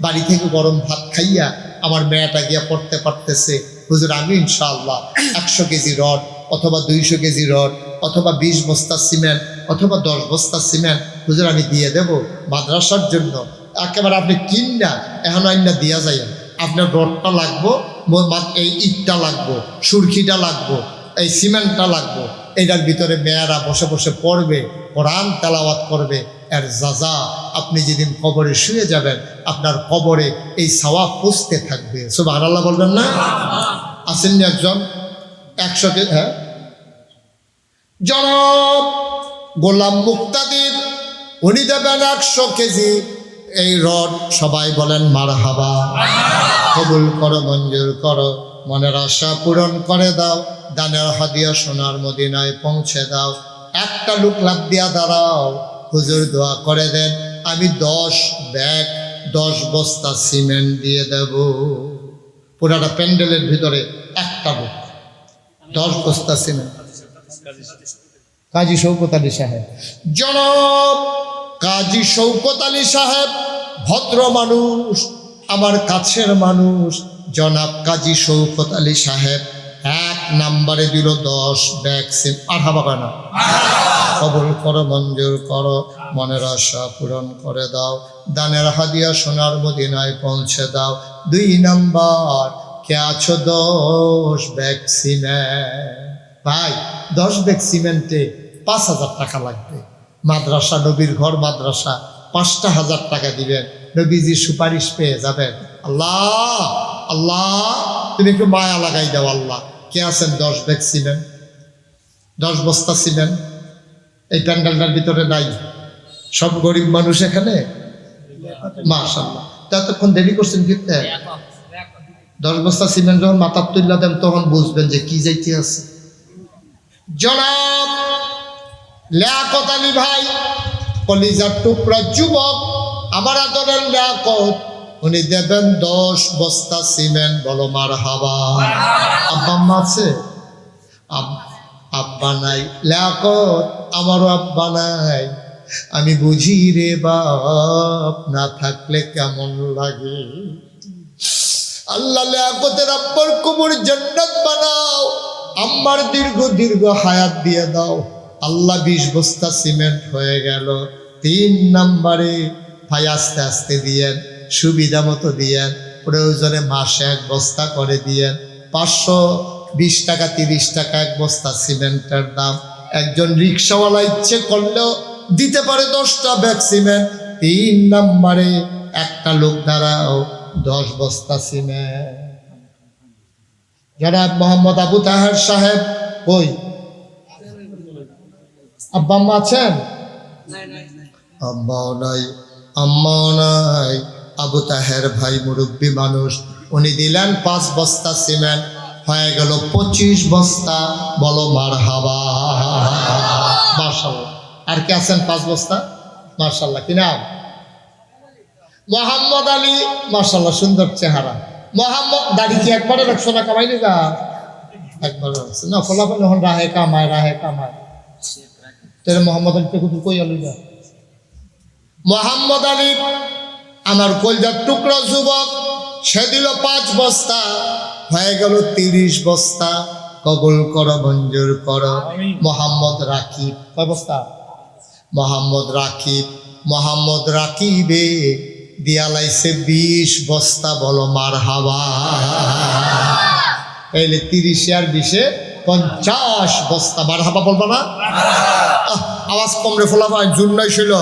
A: বাড়ি থেকে গরম ভাত খাইয়া আমার মেয়েটা গিয়া পড়তে পারতেছে, হুজুর আমি ইনশাআল্লাহ 100 কেজি রড অথবা 200 কেজি রড অথবা 20 বস্তা সিমেন্ট অথবা 10 বস্তা সিমেন্ট হুজুর আমি দিয়ে দেব মাদ্রাসার জন্য। একেবারে আপনি কিনা এখন আইনা দিয়া যায়, আপনার রডটা লাগবো, এই ইটটা লাগবো, সুরখিটা লাগবো, এই সিমেন্টটা লাগবো। এটার ভিতরে মেয়েরা বসে বসে পড়বে, কোরআন তেলাওয়াত করবে। এর যাজা আপনি যেদিন কবরে শুয়ে যাবেন, আপনার কবরে এই সওয়াব পৌঁছতে থাকবে। সুবহানাল্লাহ বলবেন না? আসেন একজন 100 কেজি। হ্যাঁ, জনাব গোলাম মুক্তাদির, উনি দেবেন 100 কেজি এই রড। সবাই বলেন মারহাবা। কবুল করো, মঞ্জুর করো, মনের আশা পূরণ করে দাও, দানের হাদিয়া সোনার মদিনায় পৌঁছে দাও। একটা লোক লাভ দিয়া দাঁড়াও, হুজুর দোয়া করে দেন, আমি 10 ব্যাগ 10 বস্তা সিমেন্ট দিয়ে দেব। পুরাটা প্যান্ডেলের ভিতরে একটা লোক 10 বস্তা সিমেন্ট। কাজী শৌকত আলী সাহেব, জনাব কাজী শৌকত আলী সাহেব, ভদ্র মানুষ, আমার কাছের মানুষ, জনাব কাজী শৌকত আলী সাহেব 1 নম্বরে দিল 10 ব্যাগ সিমেন্ট। আর হাবা কেন? কবুল করো, মঞ্জুর করো, মনের আশা পূরণ করে দাও, দানের হাদিয়া সোনার মদিনায় পৌঁছে দাও। 2 নম্বর কে আছো 10 ব্যাগ সিমেন্ট। ভাই 10 ব্যাগ সিমেন্টে 5000 টাকা লাগবে। মাদ্রাসা, নবীর ঘর মাদ্রাসা, 5,000 টাকা দিবেন, নবীজির সুপারিশ পেয়ে যাবেন। আল্লাহ আল্লাহ তুমি একটু মায়া লাগাই দাও আল্লাহ। কে আছেন 10 ব্যাগ সিমেন্ট, 10 বস্তা সিমেন্ট? এই প্যান্ডেলটার ভিতরে নাই, সব গরিব মানুষ এখানে, মাশাআল্লাহ। ততক্ষণ দেরি করছেন কিনতে? 10 বস্তা সিমেন্ট যখন মাথার তুল্লা দেন তখন বুঝবেন যে কি যাইতে আছে। জনাব লিয়াকত আলী ভাই, কলিজার টুকরা যুবক, আমার আদরের লিয়াকত, উনি দেবেন 10 বস্তা সিমেন্ট। বলো মারহাবা। আব্বা আম্মা আছে? আব্বা নাই। লিয়াকত, আমারও আব্বা নাই। আমি বুঝি রে বাপ, না থাকলে কেমন লাগে। আল্লাহ লিয়াকতের আব্বার কবর জান্নাত বানাও, আম্মার দীর্ঘ দীর্ঘ হায়াত দিয়ে দাও। আল্লাহ 20 বস্তা সিমেন্ট হয়ে গেল। 3 নম্বরে ভাই আস্তে আস্তে দিয়েন, সুবিধা মতো দিয়েন, প্রয়োজনে মাসে 1 বস্তা করে দিয়েন। 520 টাকা 30 টাকা 1 বস্তা সিমেন্টের দাম। একজন রিক্সাওয়ালা ইচ্ছে করলেও দিতে পারে 10টা ব্যাগ সিমেন্ট। 3 নম্বরে একটা লোক দ্বারাও 10 বস্তা সিমেন্ট। জনাব মোহাম্মদ আবু তাহের সাহেব কই? আব্বা আম্মা আছেন? আব্বাও নাই, আম্মাও নাই। আবু তাহের ভাই মুরব্বী মানুষ, উনি দিলেন 5 বস্তা সিমেন্ট, হয়ে গেল 25 বস্তা। বলো মারহাবা। মাশাআল্লাহ। আর কে আছেন 5 বস্তা? মাশাআল্লাহ। কি নাম? মোহাম্মদ আলী। মাশাআল্লাহ, সুন্দর চেহারা। মোহাম্মদ, দাড়ি কি একবারে রাখছো না কামাইলে যা? একবারে রাখছে না, ফলাফল এখন রাহে কামায়, রাহে কামায়। তোর মোহাম্মদ আলী থেকে কই আলু যা? মোহাম্মদ আলী আমার কলজার টুকরা যুবক, সে দিল 5 বস্তা, হয়ে গেল 30 বস্তা। কবুল করো, মঞ্জুর করো। মোহাম্মদ রাকিব কয় বস্তা? মোহাম্মদ রাকিবে দিয়ালাইছে 20 বস্তা। বলো মারহাবা। তাইলে 30 আর 20 50 বস্তা। মারহাবা বলবো না? আওয়াজ কমরে ফোলা ভাই, জোর নাই ছিল,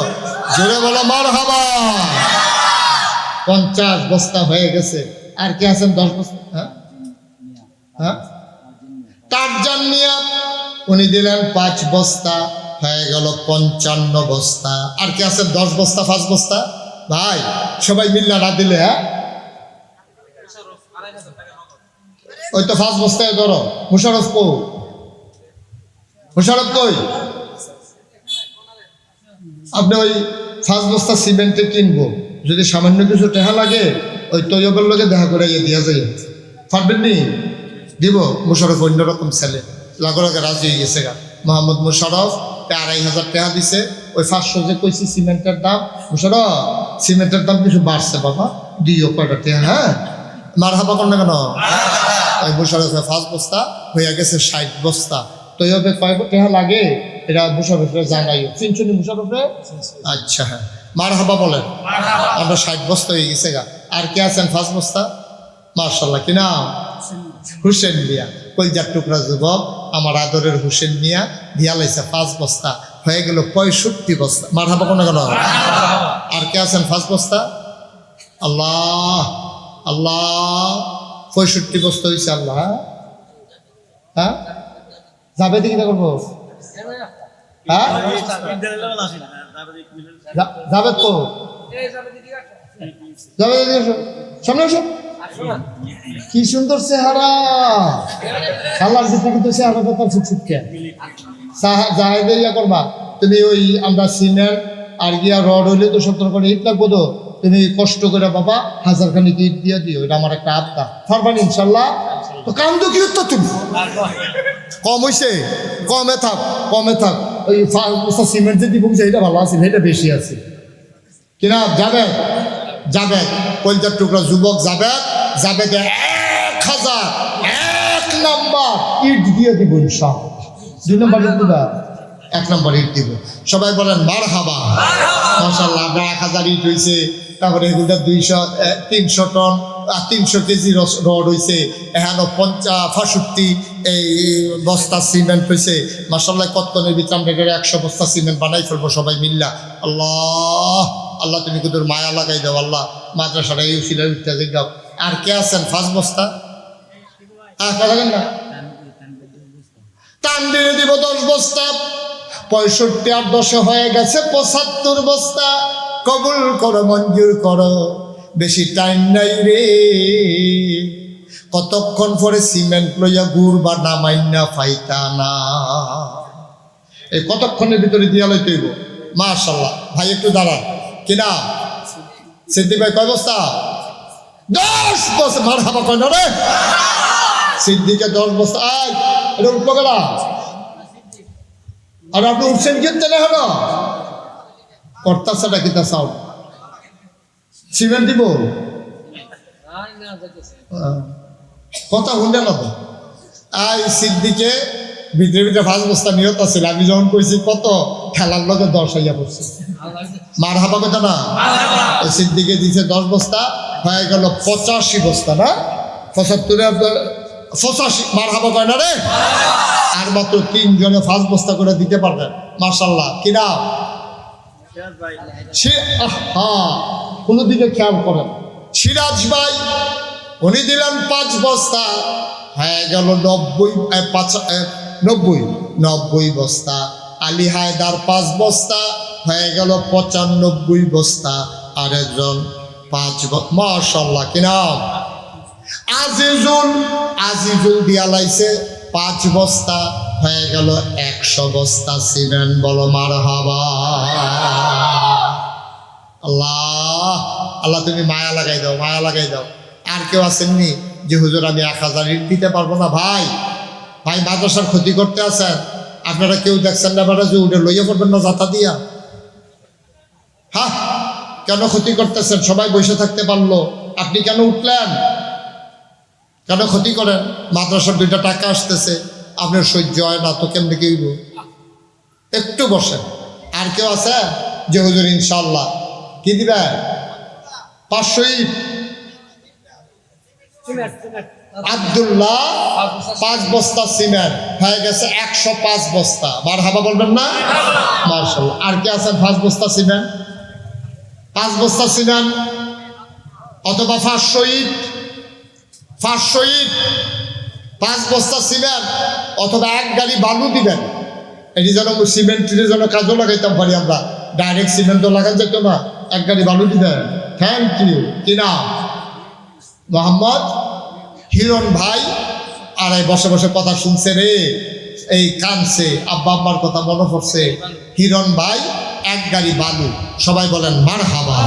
A: জোরে বলো মারহাবা। 50 বস্তা হয়ে গেছে। আর কি আছেন 10 বস্তা? হ্যাঁ, টারজান মিয়া, উনি দিলেন 5 বস্তা, হয়ে গেল 55 বস্তা। আর কি আছেন 10 বস্তা 5 বস্তা? ভাই সবাই মিল্লা না দিলে, হ্যাঁ ওই তো 5 বস্তায় ধরো। মুশারফ কই? আপনি ওই 5 বস্তা সিমেন্টে কিনবো, যদি সামান্য কিছু টাকা লাগে ওই তৈয়বের লোকে দেখা করে দিয়া যায়। পারবেন নি? দিব। মুশারফ অন্যরকম ছেলে, লাগোলাগে রাজি হয়ে গেছে গা। মোহাম্মদ মুশারফ 2500 টাকা দিছে। ওই 500 যে কইছি সিমেন্টের দাম, মুশারফ সিমেন্টের দাম কিছু বাড়ছে বাবা, দিও কয়টা টাকা। হ্যাঁ, মারহাবা কর না কেন? ওই মুশারফে 5 বস্তা হয়ে গেছে 60 বস্তা। তৈয়বে কয় টাকা লাগে এটা মুশারফে জানাইও। চিনছুনি মুশারফে? আচ্ছা, হ্যাঁ, মারহাবা বলেন। আমরা 60 বস্তা হয়ে গেছে গা। আর কে আছেন 5 বস্তা? মাশাআল্লাহ। কি নাম? হুসেন মিয়া, কলজার টুকরা যুবক, আমার আদরের হুসেন মিয়া দিয়া লাইছে 5 বস্তা, হয়ে গেল 65 বস্তা। মারহাবা কোন কেন? আর কে আছেন 5 বস্তা? আল্লাহ আল্লাহ, 65 বস্তা হয়েছে। আল্লাহ, হ্যাঁ যাবে দিকে করবো? হ্যাঁ যাবে তো, যাবে সামনে আসো। কি সুন্দর চেহারা, আল্লাহর জিতে কিন্তু চেহারাটা তার ফুটফুটকে জাহেদের ইয়া করবা তুমি। ওই আমরা সিমেন্ট আর গিয়া রড হইলে তো 17 করে ইট লাগবো, তো তুমি কষ্ট করে বাবা 1000 খানিক ইট দিয়ে দিও। এটা আমার একটা আবদা। পারবানি ইনশাল্লাহ? তো কান্দো কি উত্তর তুমি? কম হয়েছে, কমে থাক। ওই 5 বস্তা সিমেন্ট যে দিব, এটা ভালো আছে, এটা বেশি আছে কিনা? যাবে কলজার টুকরা যুবক, যাবে 1001 নম্বর ইট দিয়ে দিব ইনশাআল্লাহ। 2 নম্বর ইট দিবা? 1 নম্বর ইট দিব। সবাই বলেন মারহাবা। মাশাআল্লাহ। আপনার 1000 ইট হয়েছে, তারপরে এগুলো 300 টন 300 কেজি রড হয়েছে, এখানে 65 এই বস্তা সিমেন্ট হয়েছে। মাশাআল্লাহ, কতক্ষণের ভিতরে আমরা 100 বস্তা সিমেন্ট বানাই ফেলবো সবাই মিল্লা। আল্লাহ আল্লাহ, তুমি তোর মায়া লাগাই দাও আল্লাহ। মাদ্রাসাটা এই উচিলার উঠতে যাও। আর কে আছেন 5 বস্তা? কথা বলেন না। তানবিরে দিব 10 বস্তা। 65 আর 10 হয়ে গেছে 75 বস্তা। কবুল করো, মঞ্জুর করো, বেশি টাইম নাই রে। কতক্ষণ পরে সিমেন্ট লইয়া গুড় বা নামাইনা ফাইতা না। এই কতক্ষণের ভিতরে দিয়া লইতে হইব। মাশাআল্লাহ ভাই একটু দাঁড়ান কিনা। সিদ্দিক ভাই কয় বস্তা? 10 বস্তা। মারহাবা কয় না রে সিদ্দিকে 10 বস্তা। আয় এটা উঠবো গেলা। আর আপনি উঠছেন কিনতে না হলো কর্তাছাটা কিতা চাও সিমেন্ট দিব কথা শুনলে না তো। আই সিদ্দিকে ভিতরে ভিতরে 5 বস্তা নিয়ত আছিল। আমি যখন কইছি কত, খেলার লগে 10 হইয়া পড়ছে। মার হাবা কথা না। সিদ্দিকে দিছে 10 বস্তা, হয়ে গেল 85 বস্তা না 85 মার হাবা কয় না রে। আর মাত্র 3 জনে 5 বস্তা করে দিতে পারবেন। মাশাআল্লাহ কিনা। কোন দিকে খেয়াল করেন। সিরাজ ভাই উনি দিলেন 5 বস্তা, হয়ে গেল 90 বস্তা। আলী হায়দার 5 বস্তা, হয়ে গেল 95 বস্তা। আর একজন 5 মাশাআল্লাহ কিনা। আজিজুল দিয়া লাইছে 5 বস্তা, হয়ে গেল 100 বস্তা সিমেন্ট। বলো মারহাবা। আল্লাহ আল্লাহ তুমি মায়া লাগাই দাও, মায়া লাগাই দাও। আর কেউ আসেননি যে হুজুর আমি 1000 ইট দিতে পারবো না? ভাই মাদ্রাসার ক্ষতি করতে আছেন আপনারা। কেউ দেখছেন না যে উঠে লইয়া পড়বেন না যাতা দিয়া? হ্যাঁ, কেন ক্ষতি করতেছেন? সবাই বসে থাকতে পারলো, আপনি কেন উঠলেন? কেন ক্ষতি করেন? মাদ্রাসার 2টা টাকা আসতেছে, আপনার সহ্য হয় না তো কেমনে কি হইব? একটু বসেন। আর কেউ আছে যে হুজুর ইনশাআল্লাহ কি দিবেন? 500 ইট। আব্দুল্লাহ 5 বস্তা সিমেন্ট, হয়ে গেছে 105 বস্তা। মারহাবা বলবেন না? মাশাআল্লাহ। আর কে আছেন 5 বস্তা সিমেন্ট? 5 বস্তা সিমেন্ট অথবা 500 ইট। 500 ইট 5 বস্তা সিমেন্ট অথবা 1 গাড়ি বালু দিবেন। এটি যেন সিমেন্টের জন্য কাজও লাগাইতাম পারি আমরা। ডাইরেক্ট সিমেন্টও লাগান যেত না, 1 গাড়ি বালু দিবেন। Thank you. কি নাম? মোহাম্মদ হিরণ ভাই। আর এই বসে বসে কথা শুনছে রে, এই কানছে, আব্বা আব্বার কথা মনে পড়ছে। হিরণ ভাই 1 গাড়ি বালু। সবাই বলেন মারহাবা।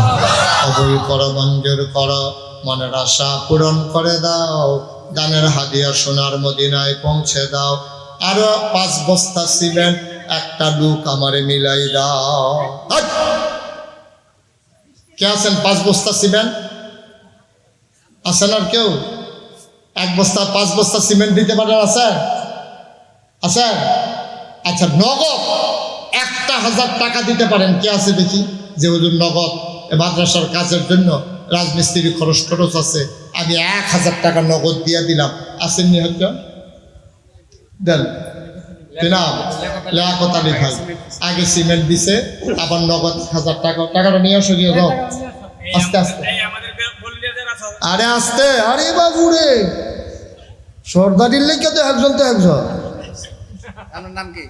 A: কবুল করো, মঞ্জুর করো, মনের আশা পূরণ করে দাও, গানের হাদিয়া সোনার মদিনায় পৌঁছে দাও। আরো 5 বস্তা সিমেন্ট, একটা লুক আমারে মিলাই দাও। কে আছেন 5 বস্তা সিমেন্ট? আছেন আর কেউ? 5 বস্তা সিমেন্ট দিতে পারেন? আছে? আছে? আচ্ছা, নগদ 1000 টাকা দিতে পারেন? কে আছে দেখি যে হুজুর নগদ মাদ্রাসার কাজের জন্য রাজমিস্ত্রি খরচ আছে, আমি 1000 টাকা নগদ দিয়ে দিলাম। আসেননি হয়তো? দেন লিয়াকত আলী ভাই আগে সিমেন্ট দিছে, আবার নগদ 1000 টাকা। টাকাটা নিয়ে আসো, গিয়ে দাও আস্তে আস্তে। আরে আস্তে, আরে বাবু রে, সর্দারির লেগে তো একজন তো একজন। আপনার নাম কি?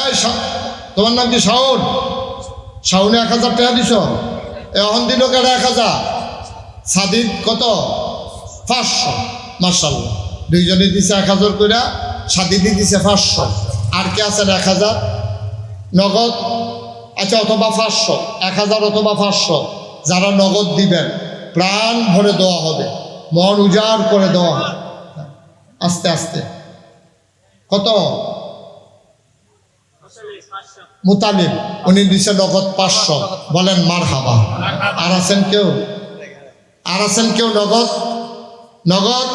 A: এই তোমার নাম কি? শাওনে 1000 টাকা দিছ। এখন দিল কেটে 1000। সাদিদ কত? 500। মাশাআল্লাহ, 2 জনে দিছে 1000 করে, সাদিদি দিছে 500। আর কে আছেন 1000 নগদ? আচ্ছা, অথবা 500, 1000 অথবা 500। যারা নগদ দিবেন প্রাণ ভরে দেওয়া হবে, মন উজাড় করে দেওয়া হবে। আস্তে আস্তে। কত? মুতালিব, উনি দিছে নগদ 500। বলেন মারহাবা। আর আছেন কেউ? নগদ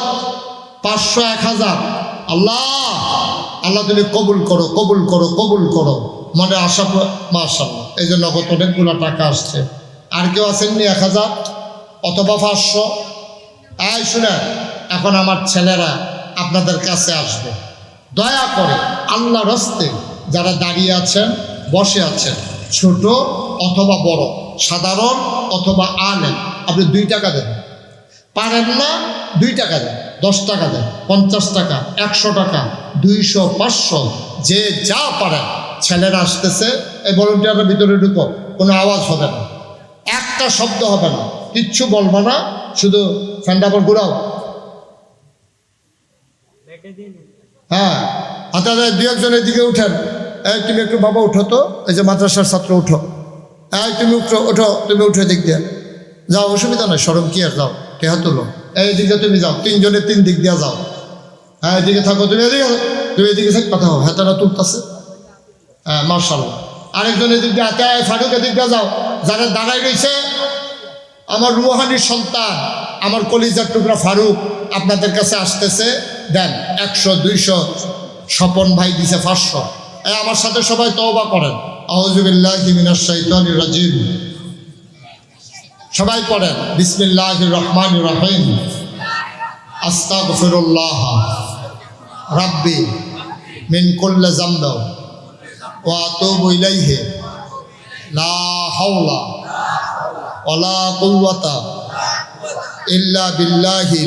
A: 500, 1000। আল্লাহ তুমি কবুল করো, কবুল করো, কবুল করো। মনে আশা। মাশাআল্লাহ, এই যে নগদ অনেকগুলো টাকা আসছে। আর কেউ আসেননি 1000 অথবা 500? আয় শুনেন, এখন আমার ছেলেরা আপনাদের কাছে আসবে। দয়া করে আল্লাহর হস্তে যারা দাঁড়িয়ে আছেন, বসে আছেন, ছোট অথবা বড়, সাধারণ অথবা আলেম, আপনি 2 টাকা দেন। পারেন না 2 টাকা দেন। 10 টাকা দেন, 50 টাকা, 100 টাকা, 200, 500, যে যা পারে। ছেলেরা আসতেছে, এই ভলেন্টিয়ারের ভিতরে ঢুকো, কোনো আওয়াজ হবে না, একটা শব্দ হবে না, কিচ্ছু বলবো না, শুধু ফ্যান্ডাবার ঘুরাও। হ্যাঁ, আপনারা 2-1 এদিকে উঠেন। এই তুমি একটু বাবা উঠো তো, এই যে মাদ্রাসার ছাত্র উঠো, এই তুমি ওঠো, তুমি উঠে দিক দিয়ে যাও, অসুবিধা নয়, সরম কি আর, যাও টেহা তুলো, এইদিকে তুমি যাও, 3 জনের 3 দিক দিয়ে যাও। হ্যাঁ, এদিকে থাকো, তুমি এদিকে থাক, কথা হোক, হাতারা তুলতেছে। হ্যাঁ, মার্শাল্লাহ। আরেকজন এদিক দিয়ে হাতে, ফারুক এদিক দিয়ে যাও। যারা দাঁড়াই রয়েছে, আমার রুহানির সন্তান, আমার কলিজার টুকরা ফারুক আপনাদের কাছে আসতেছে, দেন 100, 200, স্বপন ভাই দিছে 500। আমার সাথে সবাই তওবা করেন, আউযু বিল্লাহি মিনাশ শাইতানির রাজিম। সবাই পড়েন, বিসমিল্লাহির রহমানির রহিম, আস্তাগফিরুল্লাহ রাব্বি মিন কুল্লি যামবি ওয়া আতুবু ইলাইহি, লা হাওলা ওয়ালা কুওয়াতা ইল্লা বিল্লাহি।